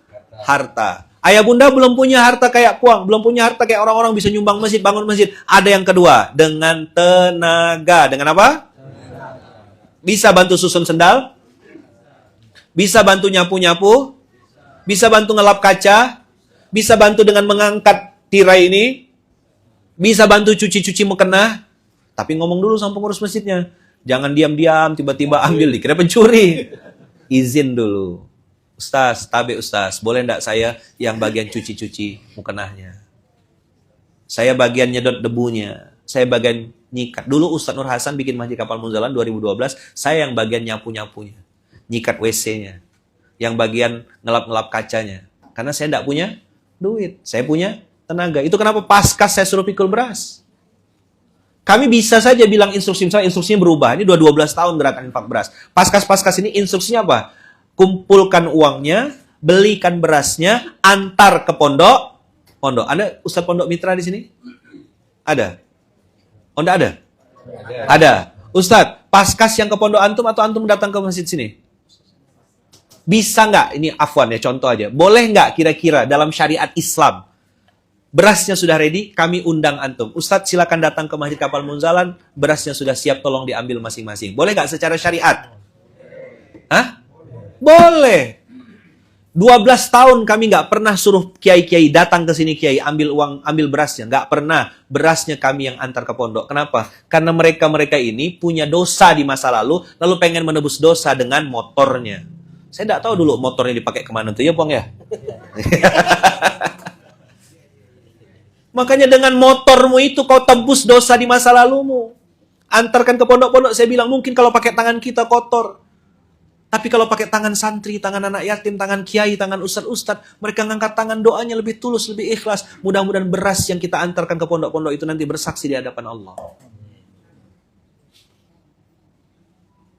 harta. Ayah bunda belum punya harta kayak Puang, belum punya harta kayak orang-orang bisa nyumbang masjid, bangun masjid. Ada yang kedua, dengan tenaga. Dengan apa? Bisa bantu susun sendal? Bisa bantu nyapu-nyapu? Bisa bantu ngelap kaca? Bisa bantu dengan mengangkat tirai ini? Bisa bantu cuci-cuci mukena? Tapi ngomong dulu sama pengurus masjidnya. Jangan diam-diam, tiba-tiba ambil, dikira pencuri. Izin dulu. Ustaz, boleh enggak saya yang bagian cuci-cuci mukenahnya? Saya bagian nyedot debunya. Saya bagian nyikat. Dulu Ustaz Nur Hasan bikin Masjid Kapal Munzalan 2012, saya yang bagian nyapu-nyapunya. Nyikat WC-nya. Yang bagian ngelap-ngelap kacanya. Karena saya enggak punya duit. Saya punya tenaga. Itu kenapa paskas saya suruh pikul beras. Kami bisa saja bilang instruksinya berubah. Ini 12 tahun gerakan infak beras. Paskas-paskas ini instruksinya apa? Kumpulkan uangnya, belikan berasnya, antar ke pondok. Ada Ustadz Pondok Mitra di sini? Ada? Oh, enggak ada? Ada. Ustadz, paskas yang ke pondok antum atau antum datang ke masjid sini? Bisa nggak? Ini afwan ya, contoh aja. Boleh nggak kira-kira dalam syariat Islam? Berasnya sudah ready, kami undang antum. Ustadz silakan datang ke Masjid Kapal Munzalan, berasnya sudah siap, tolong diambil masing-masing. Boleh nggak secara syariat? Hah? Boleh. 12 tahun kami nggak pernah suruh kiai-kiai datang ke sini, kiai ambil uang, ambil berasnya. Nggak pernah. Berasnya kami yang antar ke pondok. Kenapa? Karena mereka-mereka ini punya dosa di masa lalu pengen menebus dosa dengan motornya. Saya nggak tahu dulu motornya dipakai kemana tuh, ya Bang ya? Makanya dengan motormu itu kau tebus dosa di masa lalumu. Antarkan ke pondok-pondok, saya bilang mungkin kalau pakai tangan kita kotor. Tapi kalau pakai tangan santri, tangan anak yatim, tangan kiai, tangan ustadz-ustadz, mereka ngangkat tangan, doanya lebih tulus, lebih ikhlas. Mudah-mudahan beras yang kita antarkan ke pondok-pondok itu nanti bersaksi di hadapan Allah.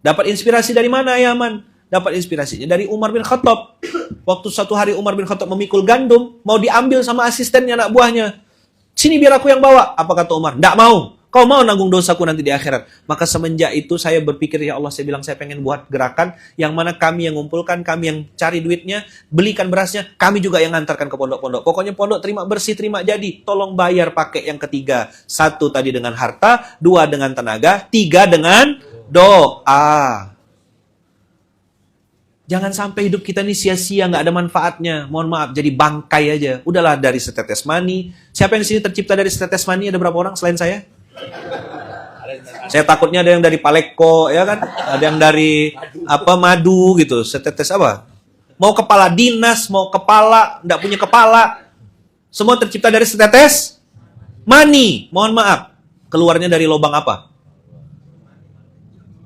Dapat inspirasi dari mana, ya Man? Dapat inspirasinya dari Umar bin Khattab. Waktu suatu hari Umar bin Khattab memikul gandum, mau diambil sama asistennya, anak buahnya. Sini biar aku yang bawa. Apa kata Umar? Nggak mau. Kau mau nanggung dosaku nanti di akhirat. Maka semenjak itu saya berpikir, ya Allah, saya bilang saya pengen buat gerakan yang mana kami yang ngumpulkan, kami yang cari duitnya, belikan berasnya, kami juga yang antarkan ke pondok-pondok. Pokoknya pondok terima bersih, terima jadi. Tolong bayar pakai yang ketiga. 1 tadi dengan harta, 2 dengan tenaga, 3 dengan doa. Jangan sampai hidup kita ini sia-sia, nggak ada manfaatnya. Mohon maaf, jadi bangkai aja. Udahlah, dari setetes mani. Siapa yang di sini tercipta dari setetes mani? Ada berapa orang selain saya? Saya takutnya ada yang dari Paleko, ya kan? Ada yang dari madu gitu, setetes apa? Mau kepala dinas, mau kepala, enggak punya kepala. Semua tercipta dari setetes mani. Mohon maaf, keluarnya dari lubang apa?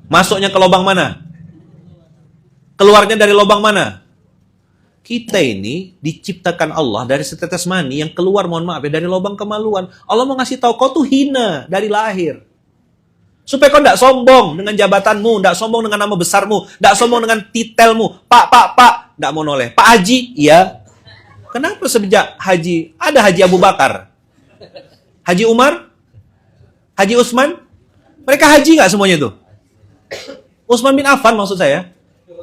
Masuknya ke lubang mana? Keluarnya dari lubang mana? Kita ini diciptakan Allah dari setetes mani yang keluar, mohon maaf ya, dari lubang kemaluan. Allah mau ngasih tahu kau tuh hina dari lahir. Supaya kau tidak sombong dengan jabatanmu, tidak sombong dengan nama besarmu, tidak sombong dengan titelmu. Pak, tidak mau noleh. Pak Haji, iya. Kenapa sejak Haji? Ada Haji Abu Bakar, Haji Umar, Haji Utsman. Mereka haji nggak semuanya itu? Utsman bin Affan maksud saya.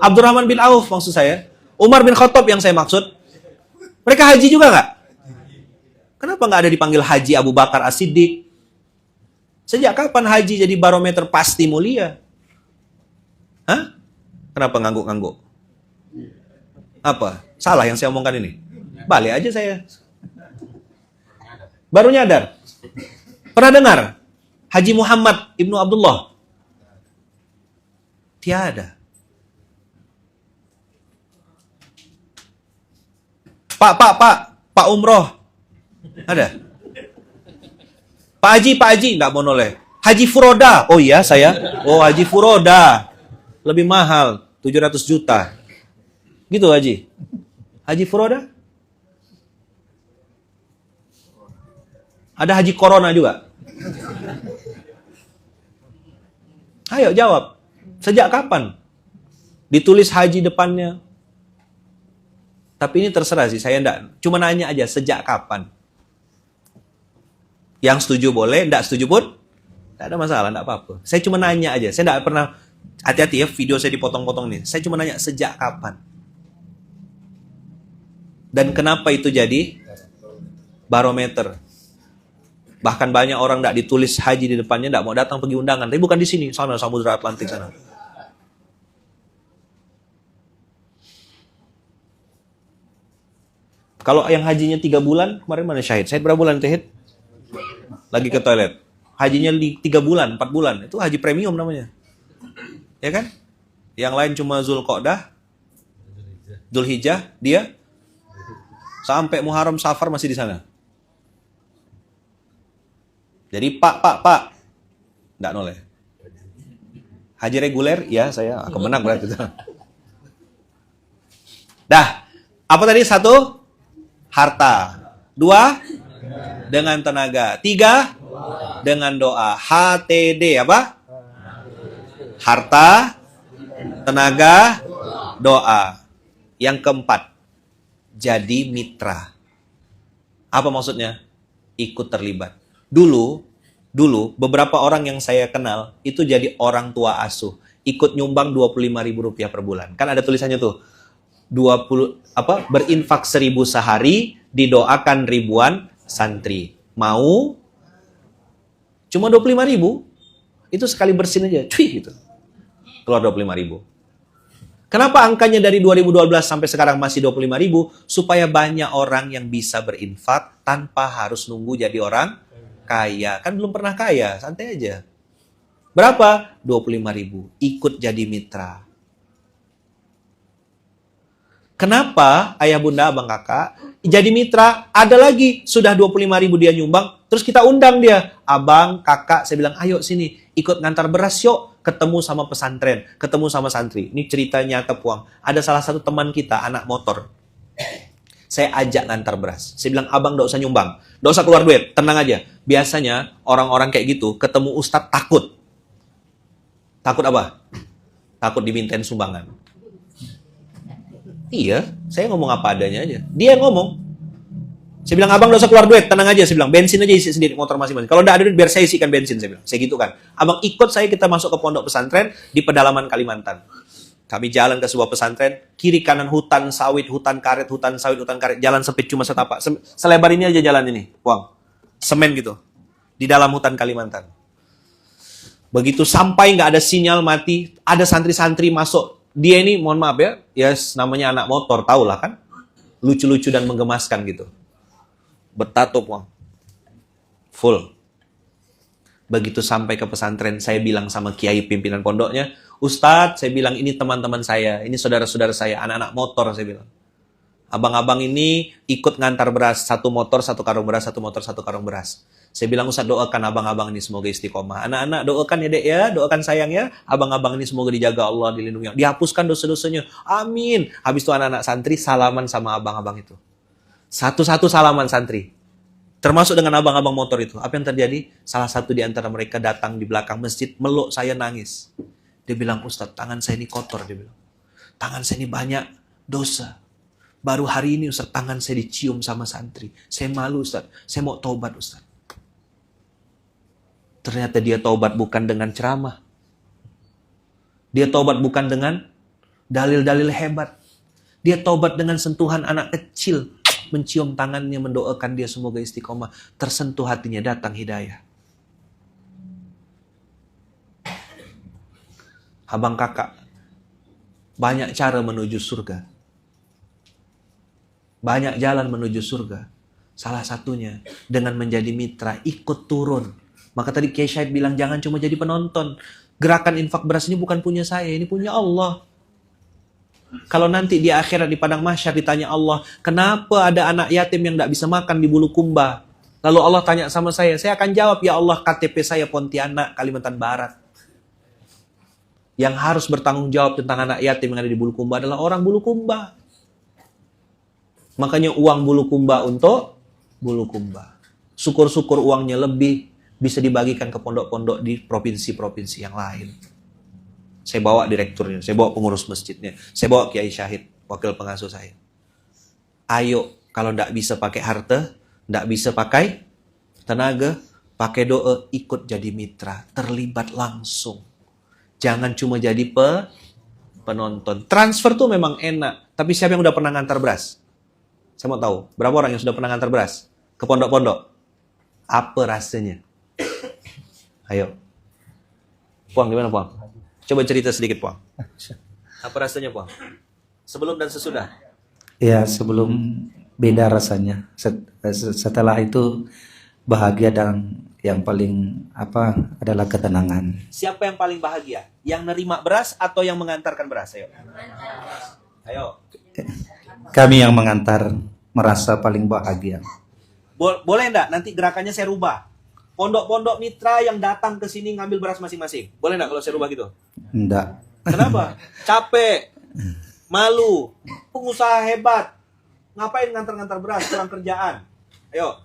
Abdurrahman bin Auf maksud saya. Umar bin Khattab yang saya maksud. Mereka haji juga nggak? Kenapa nggak ada dipanggil Haji Abu Bakar As-Siddiq? Sejak kapan haji jadi barometer pasti mulia? Hah? Kenapa ngangguk-ngangguk? Apa? Salah yang saya omongkan ini? Balik aja saya. Baru nyadar. Pernah dengar? Haji Muhammad Ibnu Abdullah? Tiada. Pak Umroh. Ada? Pak Haji, nggak mau noleh. Haji Furoda. Oh iya, saya. Oh, Haji Furoda. Lebih mahal, 700 juta. Gitu, Haji. Haji Furoda? Ada Haji Corona juga. Ayo jawab. Sejak kapan ditulis haji depannya? Tapi ini terserah sih, saya enggak. Cuma nanya aja, sejak kapan? Yang setuju boleh, enggak setuju pun enggak ada masalah, enggak apa-apa. Saya cuma nanya aja, saya enggak pernah, hati-hati ya, video saya dipotong-potong nih. Saya cuma nanya, sejak kapan? Dan kenapa itu jadi barometer? Bahkan banyak orang enggak ditulis haji di depannya, enggak mau datang pergi undangan. Tapi bukan di sini, sana Samudra Atlantik sana. Kalau yang hajinya 3 bulan, kemarin mana Syahid? Syahid berapa bulan Syahid? Lagi ke toilet. Hajinya 3 bulan, 4 bulan. Itu haji premium namanya. Ya kan? Yang lain cuma Zulqa'dah, Dzulhijjah, dia sampai Muharram Safar masih di sana. Jadi Pak. Nggak noleh. Haji reguler, ya saya akan menang berarti. Dah, apa tadi? 1, harta. 2, dengan tenaga. 3, dengan doa. HTD apa? Harta, tenaga, doa. Yang keempat, jadi mitra. Apa maksudnya? Ikut terlibat. Dulu beberapa orang yang saya kenal itu jadi orang tua asuh, ikut nyumbang Rp25.000 per bulan. Kan ada tulisannya tuh. Berinfak 1.000 sehari, didoakan ribuan santri. Mau? Cuma 25.000. Itu sekali bersin aja, cuy gitu. Keluar 25.000. Kenapa angkanya dari 2012 sampai sekarang masih 25.000? Supaya banyak orang yang bisa berinfak tanpa harus nunggu jadi orang kaya. Kan belum pernah kaya, santai aja. Berapa? 25.000. Ikut jadi mitra. Kenapa ayah bunda, abang kakak, jadi mitra? Ada lagi, sudah 25.000 dia nyumbang, terus kita undang dia. Abang, kakak, saya bilang, ayo sini, ikut ngantar beras yuk. Ketemu sama pesantren, ketemu sama santri. Ini cerita nyata Puang. Ada salah satu teman kita, anak motor. Saya ajak ngantar beras. Saya bilang, abang gak usah nyumbang. Gak usah keluar duit, tenang aja. Biasanya orang-orang kayak gitu, ketemu ustadz takut. Takut apa? Takut dimintain sumbangan. Iya, saya ngomong apa adanya aja. Dia yang ngomong. Saya bilang, abang gak usah keluar duit, tenang aja. Saya bilang, bensin aja isi sendiri motor masing-masing. Kalau gak ada duit, biar saya isikan bensin. Saya bilang, saya gitu kan. Abang ikut saya, kita masuk ke pondok pesantren di pedalaman Kalimantan. Kami jalan ke sebuah pesantren, kiri kanan hutan sawit, hutan karet, hutan sawit, hutan karet. Jalan sempit cuma setapak. Selebar ini aja jalan ini, Puang. Semen gitu. Di dalam hutan Kalimantan. Begitu sampai nggak ada sinyal mati, ada santri-santri masuk. Dia ini, mohon maaf ya, yes, namanya anak motor, tau lah kan. Lucu-lucu dan menggemaskan gitu. Bertato Puang. Full. Begitu sampai ke pesantren, saya bilang sama kiai pimpinan pondoknya, Ustadz, saya bilang ini teman-teman saya, ini saudara-saudara saya, anak-anak motor, saya bilang. Abang-abang ini ikut ngantar beras, satu motor, satu karung beras, satu motor, satu karung beras. Saya bilang, Ustadz doakan abang-abang ini semoga istiqomah. Anak-anak doakan ya dek ya, doakan sayang ya. Abang-abang ini semoga dijaga Allah, dilindungi. Dihapuskan dosa-dosanya. Amin. Habis itu anak-anak santri salaman sama abang-abang itu. Satu-satu salaman santri. Termasuk dengan abang-abang motor itu. Apa yang terjadi? Salah satu di antara mereka datang di belakang masjid, meluk saya nangis. Dia bilang, Ustadz, tangan saya ini kotor. Dia bilang, tangan saya ini banyak dosa. Baru hari ini Ustadz, tangan saya dicium sama santri. Saya malu Ustadz, saya mau taubat Ustadz. Ternyata dia taubat bukan dengan ceramah. Dia taubat bukan dengan dalil-dalil hebat. Dia taubat dengan sentuhan anak kecil. Mencium tangannya, mendoakan dia semoga istiqomah. Tersentuh hatinya, datang hidayah. Abang kakak, banyak cara menuju surga. Banyak jalan menuju surga. Salah satunya dengan menjadi mitra, ikut turun. Maka tadi Kiai Syahid bilang jangan cuma jadi penonton. Gerakan infak beras ini bukan punya saya, ini punya Allah. Kalau nanti di akhirat di padang mahsyar ditanya Allah, kenapa ada anak yatim yang tidak bisa makan di Bulukumba? Lalu Allah tanya sama saya akan jawab, ya Allah, KTP saya Pontianak, Kalimantan Barat. Yang harus bertanggung jawab tentang anak yatim yang ada di Bulukumba adalah orang Bulukumba. Makanya uang Bulukumba untuk Bulukumba. Syukur-syukur uangnya lebih bisa dibagikan ke pondok-pondok di provinsi-provinsi yang lain. Saya bawa direkturnya, saya bawa pengurus masjidnya, saya bawa Kiai Syahid, wakil pengasuh saya. Ayo, kalau tidak bisa pakai harta, tidak bisa pakai tenaga, pakai doa, ikut jadi mitra, terlibat langsung. Jangan cuma jadi penonton. Transfer tuh memang enak, tapi siapa yang udah pernah ngantar beras? Saya mau tahu, berapa orang yang sudah pernah ngantar beras ke pondok-pondok? Apa rasanya? Ayo. Puang, gimana Puang? Coba cerita sedikit Puang. Apa rasanya Puang? Sebelum dan sesudah? Ya, sebelum beda rasanya. Setelah itu bahagia dan yang paling adalah ketenangan. Siapa yang paling bahagia? Yang nerima beras atau yang mengantarkan beras? Ayo. Ayo. Kami yang mengantar merasa paling bahagia. Boleh enggak nanti gerakannya saya rubah? Pondok-pondok mitra yang datang ke sini ngambil beras masing-masing. Boleh enggak kalau saya rubah gitu? Enggak. Kenapa? Capek. Malu. Pengusaha hebat. Ngapain ngantar-ngantar beras? Kurang kerjaan. Ayo.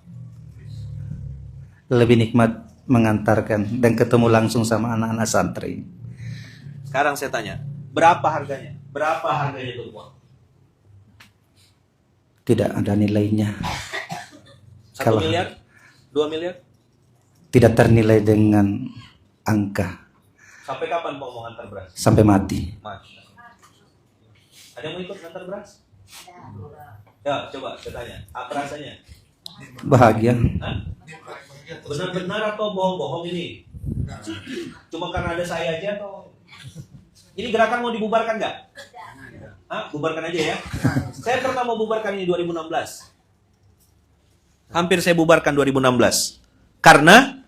Lebih nikmat mengantarkan dan ketemu langsung sama anak-anak santri. Sekarang saya tanya, berapa harganya? Berapa harganya itu Puang? Tidak ada nilainya. 1 miliar? 2 miliar? Tidak ternilai dengan angka. Sampai kapan Puang mau ngantar beras? Sampai mati. Masya. Ada yang mau ikut ngantar beras? Ya, coba saya tanya. Apa rasanya? Bahagia. Hah? Benar-benar atau bohong-bohong ini? Cuma karena ada saya aja atau? Ini gerakan mau dibubarkan nggak? Hah? Bubarkan aja ya. Saya pernah mau bubarkan ini 2016. Hampir saya bubarkan 2016. Karena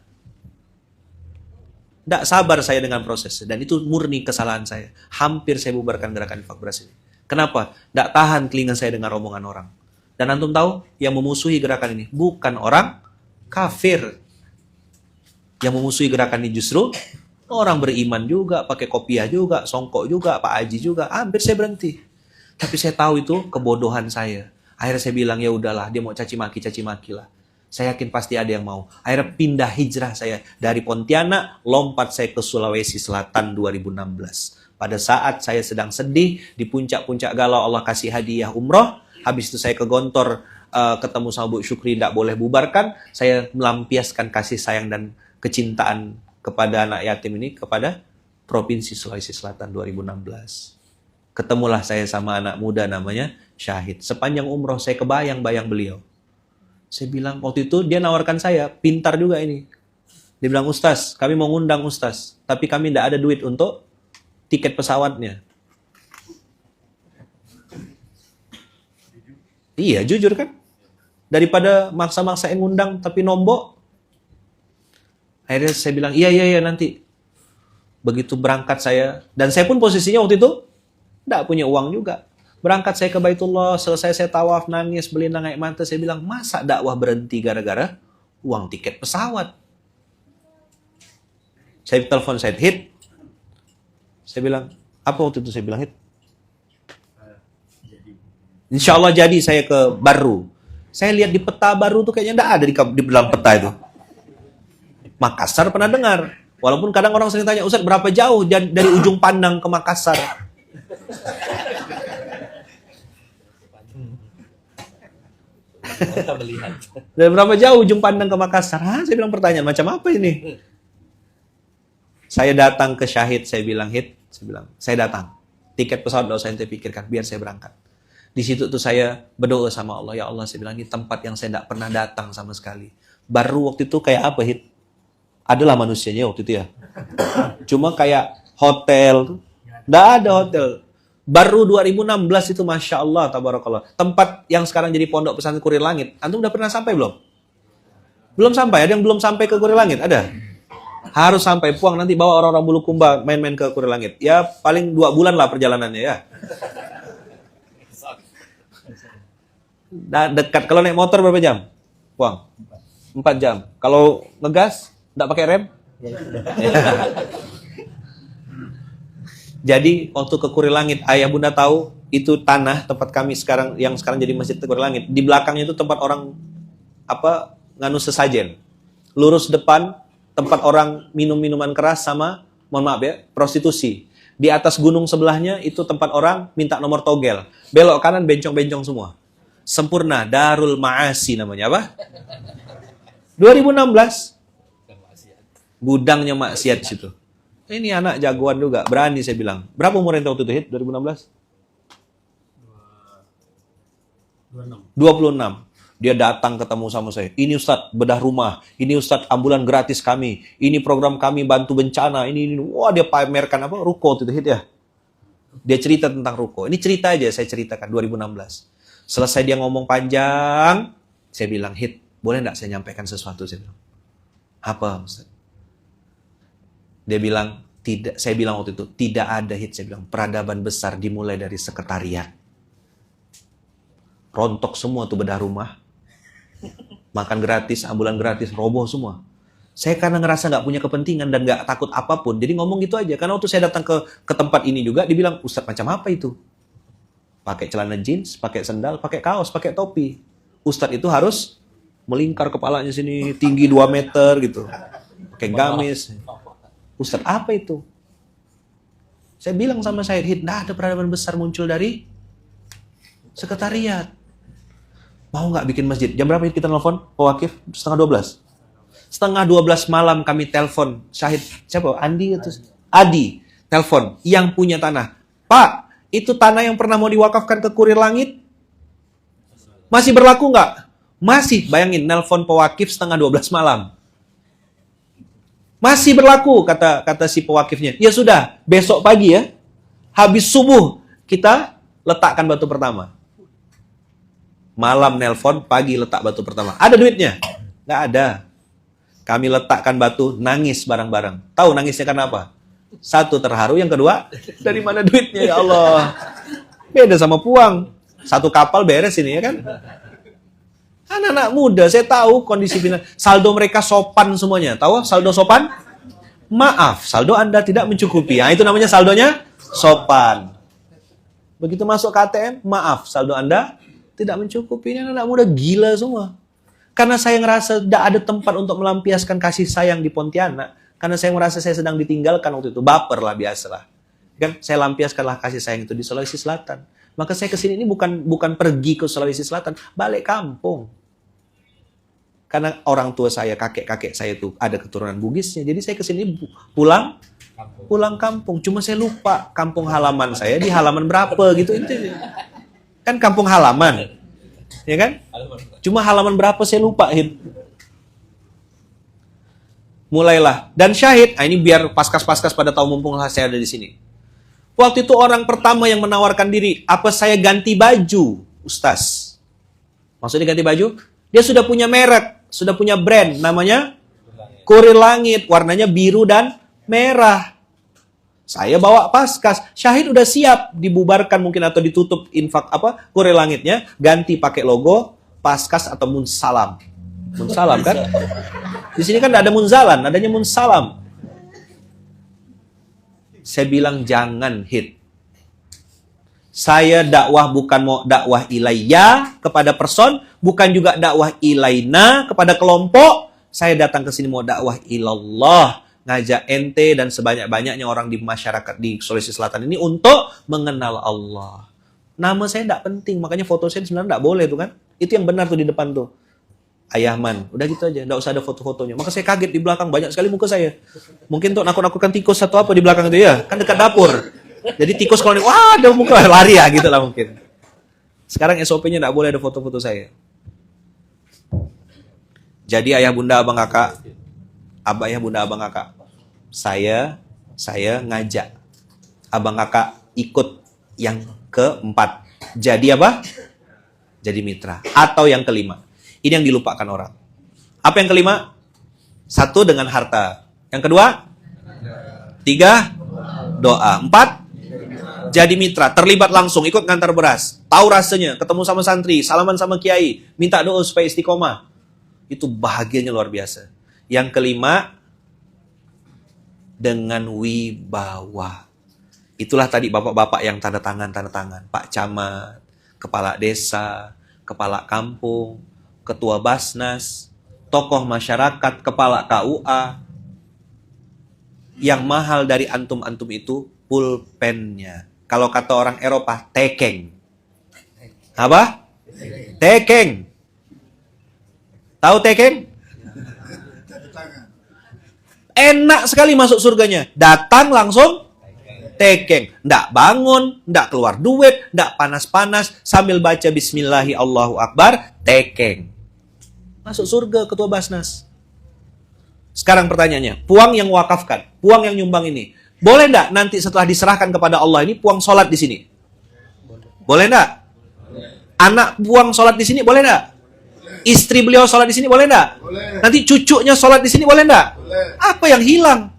tidak sabar saya dengan proses. Dan itu murni kesalahan saya. Hampir saya bubarkan gerakan infak beras ini. Kenapa? Tidak tahan telinga saya dengar omongan orang. Dan antum tahu, yang memusuhi gerakan ini bukan orang kafir. Yang memusuhi gerakan ini justru orang beriman juga, pakai kopiah juga, songkok juga, Pak Haji juga. Hampir saya berhenti. Tapi saya tahu itu kebodohan saya. Akhirnya saya bilang, ya udahlah, dia mau caci maki lah. Saya yakin pasti ada yang mau. Akhirnya pindah hijrah saya dari Pontianak, lompat saya ke Sulawesi Selatan 2016. Pada saat saya sedang sedih, di puncak-puncak galau Allah kasih hadiah umroh. Habis itu saya ke Gontor, ketemu sama Bu Syukri, tidak boleh bubarkan. Saya melampiaskan kasih sayang dan kecintaan kepada anak yatim ini, kepada Provinsi Sulawesi Selatan 2016. Ketemulah saya sama anak muda namanya Syahid. Sepanjang umroh saya kebayang-bayang beliau. Saya bilang, waktu itu dia nawarkan saya, pintar juga ini. Dia bilang, Ustaz, kami mau ngundang Ustaz, tapi kami tidak ada duit untuk tiket pesawatnya. Iya, jujur kan? Daripada maksa-maksain ngundang tapi nombok. Akhirnya saya bilang, iya nanti. Begitu berangkat saya, dan saya pun posisinya waktu itu tidak punya uang juga. Berangkat saya ke Baitullah, selesai saya tawaf, nangis, berlinang air mata. Saya bilang, masa dakwah berhenti gara-gara uang tiket pesawat? Saya telepon Said Hid. Saya bilang, apa waktu itu saya bilang, Hid? Insya Allah jadi saya ke Baru. Saya lihat di peta Baru tuh kayaknya tidak ada di dalam peta itu. Makassar pernah dengar. Walaupun kadang orang sering tanya, Ustaz berapa jauh dari ujung pandang ke Makassar? Dan berapa jauh ujung pandang ke Makassar? Saya bilang pertanyaan macam apa ini? Saya datang ke Syahid, saya bilang, Hid, saya datang. Tiket pesawat tidak usah ente pikirkan, biar saya berangkat. Di situ tuh saya berdoa sama Allah, ya Allah, saya bilang, ini tempat yang saya tidak pernah datang sama sekali. Baru waktu itu kayak apa, Hid? Adalah manusianya waktu itu ya. Cuma kayak hotel, tidak ada hotel. Baru 2016 itu Masya Allah, tabarakallah. Tempat yang sekarang jadi pondok pesantren Kurir Langit. Antum udah pernah sampai belum? Belum sampai? Ada yang belum sampai ke Kurir Langit? Ada? Harus sampai. Puang nanti bawa orang-orang Bulukumba main-main ke Kurir Langit. Ya paling 2 bulan lah perjalanannya ya. Nah, dekat. Kalau naik motor berapa jam? Puang? 4 jam. Kalau ngegas, tidak pakai rem? Jadi waktu ke Kurir Langit, ayah bunda tahu itu tanah tempat kami sekarang yang sekarang jadi Masjid Kurir Langit. Di belakangnya itu tempat orang nganu sesajen. Lurus depan tempat orang minum minuman keras sama, mohon maaf ya, prostitusi. Di atas gunung sebelahnya itu tempat orang minta nomor togel. Belok kanan bencong-bencong semua. Sempurna, Darul Ma'asi namanya apa? 2016. Gudangnya maksiat situ. Ini anak jagoan juga, berani saya bilang. Berapa umur ente waktu itu, Hid? 2016? 26. Dia datang ketemu sama saya. Ini Ustadz bedah rumah. Ini Ustadz ambulan gratis kami. Ini program kami bantu bencana. Ini. Wah, dia pamerkan apa? Ruko waktu itu, Hid ya? Dia cerita tentang ruko. Ini cerita aja saya ceritakan 2016. Selesai dia ngomong panjang, saya bilang, Hid, boleh enggak saya nyampaikan sesuatu? Saya bilang, apa Ustadz? Dia bilang, tidak. Saya bilang waktu itu, tidak ada, Hid. Saya bilang, peradaban besar dimulai dari sekretariat. Rontok semua tuh bedah rumah. Makan gratis, ambulan gratis, roboh semua. Saya karena ngerasa nggak punya kepentingan dan nggak takut apapun, jadi ngomong gitu aja. Karena waktu saya datang ke tempat ini juga, dibilang, Ustadz macam apa itu? Pakai celana jeans, pakai sendal, pakai kaos, pakai topi. Ustadz itu harus melingkar kepalanya sini, tinggi 2 meter gitu. Pakai gamis. Ustadz, apa itu? Saya bilang sama Said Hid, nah ada peradaban besar muncul dari sekretariat. Mau nggak bikin masjid? Jam berapa kita nelfon? Pak Wakif? 11:30. 11:30 malam kami telepon Syahid. Siapa? Andi itu? Adi. Telepon. Yang punya tanah. Pak, itu tanah yang pernah mau diwakafkan ke Kurir Langit? Masih berlaku nggak? Masih. Bayangin, nelpon Pak Wakif 11:30 malam. Masih berlaku, kata si pewakifnya. Ya sudah, besok pagi ya. Habis subuh, kita letakkan batu pertama. Malam nelpon, pagi letak batu pertama. Ada duitnya? Nggak ada. Kami letakkan batu, nangis bareng-bareng. Tahu nangisnya karena apa? Satu, terharu. Yang kedua, dari mana duitnya ya Allah? Beda sama puang. Satu kapal beres ini ya kan? Anak-anak muda, saya tahu kondisi finansial. Saldo mereka sopan semuanya. Tahu saldo sopan? Maaf, saldo Anda tidak mencukupi. Nah, itu namanya saldonya sopan. Begitu masuk ke ATM, maaf, saldo Anda tidak mencukupi. Ini anak muda gila semua. Karena saya ngerasa tidak ada tempat untuk melampiaskan kasih sayang di Pontianak. Karena saya merasa saya sedang ditinggalkan waktu itu. Baper lah, biasalah. Kan saya lampiaskanlah kasih sayang itu di Sulawesi Selatan. Maka saya kesini ini bukan pergi ke Sulawesi Selatan, balik kampung. Karena orang tua saya, kakek-kakek saya itu ada keturunan Bugisnya. Jadi saya kesini pulang kampung. Cuma saya lupa kampung halaman saya di halaman berapa gitu. Kan kampung halaman. Ya kan? Cuma halaman berapa saya lupa. Mulailah. Dan syahid, ini biar paskas-paskas pada tahu mumpung saya ada di sini. Waktu itu orang pertama yang menawarkan diri, apa saya ganti baju, Ustaz? Maksudnya ganti baju? Dia sudah punya merek. Sudah punya brand, namanya Kurir Langit, warnanya biru dan merah. Saya bawa paskas, syahid udah siap dibubarkan mungkin atau ditutup infak Kurir Langitnya, ganti pakai logo paskas atau munsalam. Munsalam kan? Di sini kan ada munzalan, adanya munsalam. Saya bilang jangan hit. Saya dakwah bukan mau dakwah ilayya kepada person, bukan juga dakwah ilaina kepada kelompok. Saya datang ke sini mau dakwah ilallah, ngajak ente dan sebanyak-banyaknya orang di masyarakat di Sulawesi Selatan ini untuk mengenal Allah. Nama saya tidak penting, makanya foto saya sebenarnya tidak boleh tuh kan. Itu yang benar tuh di depan tuh. Ayahman, udah gitu aja, tidak usah ada foto-fotonya. Maka saya kaget di belakang banyak sekali muka saya. Mungkin untuk nakut-nakutkan tikus atau apa di belakang itu ya, kan dekat dapur. Jadi tikus kalau wah ada muka lari ya gitu lah mungkin. Sekarang SOP-nya tidak boleh ada foto-foto saya. Jadi ayah bunda abang kakak, ayah bunda abang kakak, saya ngajak abang kakak ikut yang keempat. Jadi apa? Jadi mitra. Atau yang kelima. Ini yang dilupakan orang. Apa yang kelima? Satu, dengan harta. Yang kedua? Tiga, doa. Empat, jadi mitra, terlibat langsung, ikut ngantar beras. Tahu rasanya, ketemu sama santri, salaman sama kiai, minta doa supaya istiqomah. Itu bahagianya luar biasa. Yang kelima, dengan wibawa. Itulah tadi bapak-bapak yang tanda tangan. Pak Camat, kepala desa, kepala kampung, ketua Basnas, tokoh masyarakat, kepala KUA. Yang mahal dari antum-antum itu pulpennya. Kalau kata orang Eropa, tekeng. Apa? Tekeng. Tahu tekeng? Enak sekali masuk surganya. Datang langsung tekeng. Nggak bangun, nggak keluar duit, nggak panas-panas. Sambil baca Bismillahi Allahu Akbar, tekeng. Masuk surga ketua Basnas. Sekarang pertanyaannya, puang yang wakafkan, puang yang nyumbang ini, boleh nggak nanti setelah diserahkan kepada Allah ini puang sholat di sini? Boleh nggak? Anak puang sholat di sini boleh nggak? Istri beliau sholat di sini boleh nggak? Nanti cucunya sholat di sini boleh nggak? Apa yang hilang?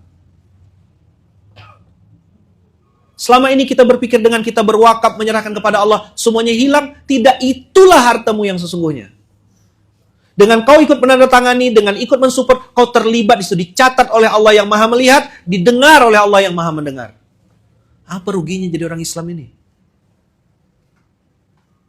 Selama ini kita berpikir dengan kita berwakaf menyerahkan kepada Allah, semuanya hilang. Tidak, itulah hartamu yang sesungguhnya. Dengan kau ikut menandatangani, dengan ikut mensupport, kau terlibat di situ, dicatat oleh Allah yang Maha Melihat, didengar oleh Allah yang Maha Mendengar. Apa ruginya jadi orang Islam ini?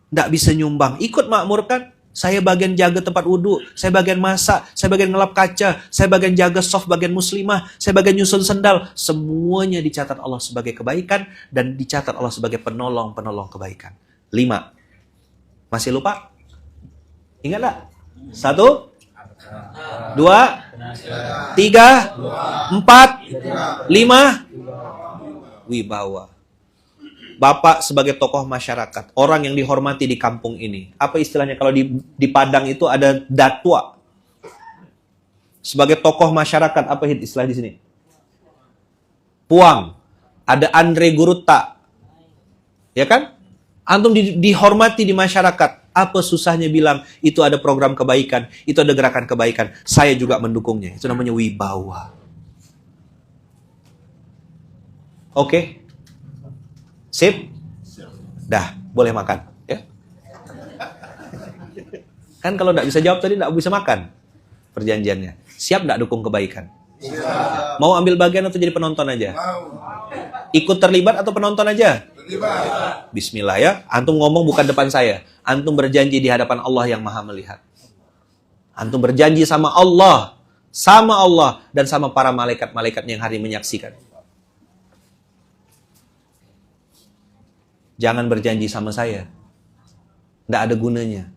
Tidak bisa nyumbang, ikut makmurkan. Saya bagian jaga tempat wudhu, saya bagian masak, saya bagian ngelap kaca, saya bagian jaga soft bagian muslimah, saya bagian nyusun sendal. Semuanya dicatat Allah sebagai kebaikan dan dicatat Allah sebagai penolong-penolong kebaikan. 5. Masih lupa? Ingat tak? 1, 2, 3, 4, 5. Wibawa. Bapak sebagai tokoh masyarakat, orang yang dihormati di kampung ini. Apa istilahnya kalau di Padang itu ada datua. Sebagai tokoh masyarakat, apa istilah di sini? Puang. Ada Andre Guruta. Ya kan? Antum dihormati di masyarakat. Apa susahnya bilang itu ada program kebaikan, itu ada gerakan kebaikan. Saya juga mendukungnya. Itu namanya wibawa. Oke? Sip? Dah, boleh makan. Ya? Kan kalau nggak bisa jawab tadi nggak bisa makan. Perjanjiannya. Siap nggak dukung kebaikan? Siap. Mau ambil bagian atau jadi penonton aja? Mau. Ikut terlibat atau penonton aja? Terlibat. Bismillah ya. Antum ngomong bukan depan saya. Antum berjanji di hadapan Allah yang maha melihat. Antum berjanji sama Allah, dan sama para malaikat-malaikatnya yang hari menyaksikan. Jangan berjanji sama saya. Tidak ada gunanya.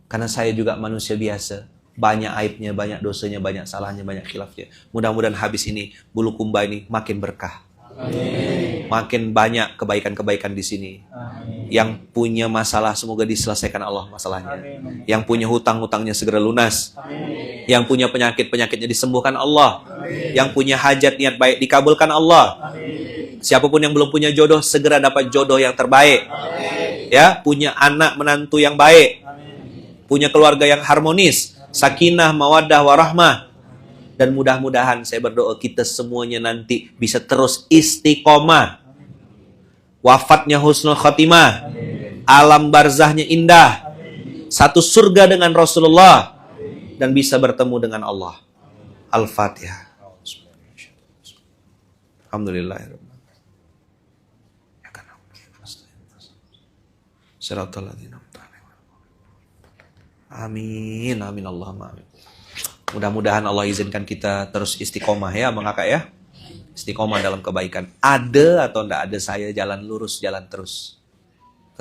Karena saya juga manusia biasa. Banyak aibnya, banyak dosanya, banyak salahnya, banyak khilafnya. Mudah-mudahan habis ini, bulu kumba ini makin berkah. Amin. Makin banyak kebaikan-kebaikan di sini. Amin. Yang punya masalah semoga diselesaikan Allah masalahnya. Amin. Yang punya hutang-hutangnya segera lunas. Amin. Yang punya penyakit-penyakitnya disembuhkan Allah. Amin. Yang punya hajat niat baik dikabulkan Allah. Amin. Siapapun yang belum punya jodoh segera dapat jodoh yang terbaik. Amin. Ya, punya anak menantu yang baik. Amin. Punya keluarga yang harmonis, sakinah, mawaddah, warahmah. Dan mudah-mudahan saya berdoa kita semuanya nanti bisa terus istiqomah. Wafatnya husnul khatimah. Alam barzahnya indah. Satu surga dengan Rasulullah. Dan bisa bertemu dengan Allah. Al-Fatihah. Alhamdulillah. Amin, amin Allahumma amin. Mudah-mudahan Allah izinkan kita terus istiqomah ya, Bang Kakak ya. Istiqomah dalam kebaikan. Ada atau enggak ada saya jalan lurus, jalan terus.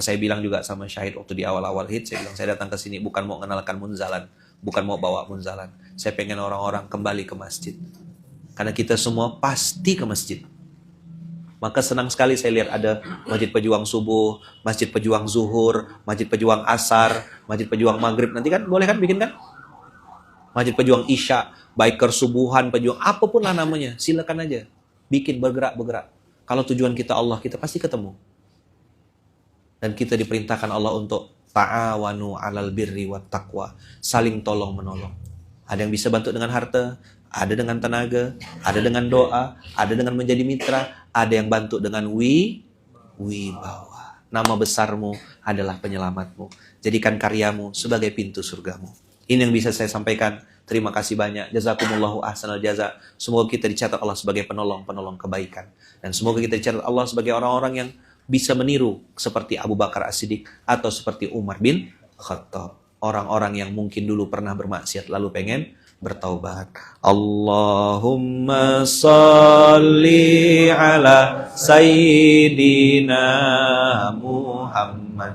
Saya bilang juga sama Syahid waktu di awal-awal hit, saya bilang saya datang ke sini bukan mau mengenalkan munzalan, bukan mau bawa munzalan. Saya pengen orang-orang kembali ke masjid. Karena kita semua pasti ke masjid. Maka senang sekali saya lihat ada Masjid Pejuang Subuh, Masjid Pejuang Zuhur, Masjid Pejuang Asar, Masjid Pejuang Maghrib. Nanti kan boleh kan bikin kan? Masjid Pejuang Isya, Biker Subuhan, Pejuang, apapun lah namanya, silakan aja. Bikin, bergerak. Kalau tujuan kita Allah, kita pasti ketemu. Dan kita diperintahkan Allah untuk ta'awanu 'alal birri wat taqwa, saling tolong menolong. Ada yang bisa bantu dengan harta, ada dengan tenaga, ada dengan doa, ada dengan menjadi mitra, ada yang bantu dengan wibawa. Nama besarmu adalah penyelamatmu. Jadikan karyamu sebagai pintu surgamu. Ini yang bisa saya sampaikan. Terima kasih banyak. Jazakumullahu ahsanal jaza. Semoga kita dicatat Allah sebagai penolong-penolong kebaikan. Dan semoga kita dicatat Allah sebagai orang-orang yang bisa meniru seperti Abu Bakar As-Siddiq atau seperti Umar bin Khattab. Orang-orang yang mungkin dulu pernah bermaksiat lalu pengen bertaubat. Allahumma salli ala Sayyidina Muhammad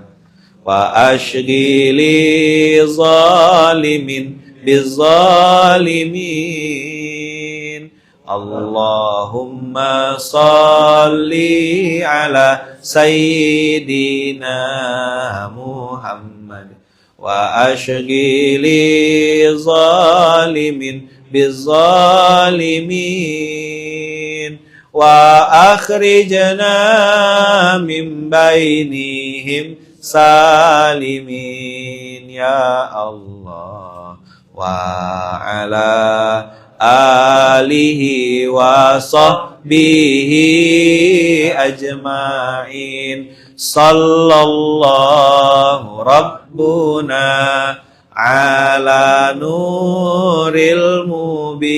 wa ashghili zalimin bizalimin. Allahumma salli ala Sayyidina Muhammad wa ashghili zalimin bizalimin wa akhrijna min bainihim salimin ya Allah wa ala alihi wa sahbihi ajma'in. Sallallahu rabbuna ala nuril mubin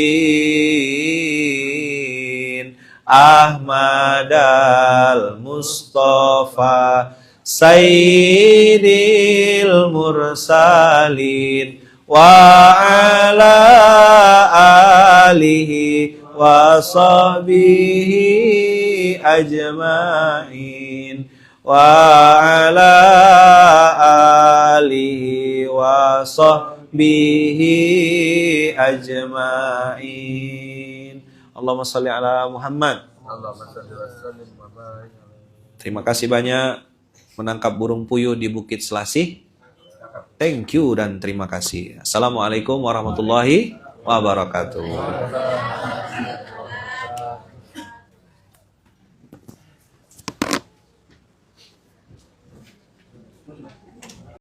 Ahmad al-Mustafa Sayyidil mursalin wa ala alihi wa sahbihi ajma'in wa ala alihi wa sahbihi ajma'in. Allahumma salli ala Muhammad. Terima kasih banyak menangkap burung puyuh di Bukit Selasih. Thank you dan terima kasih. Assalamualaikum warahmatullahi wabarakatuh.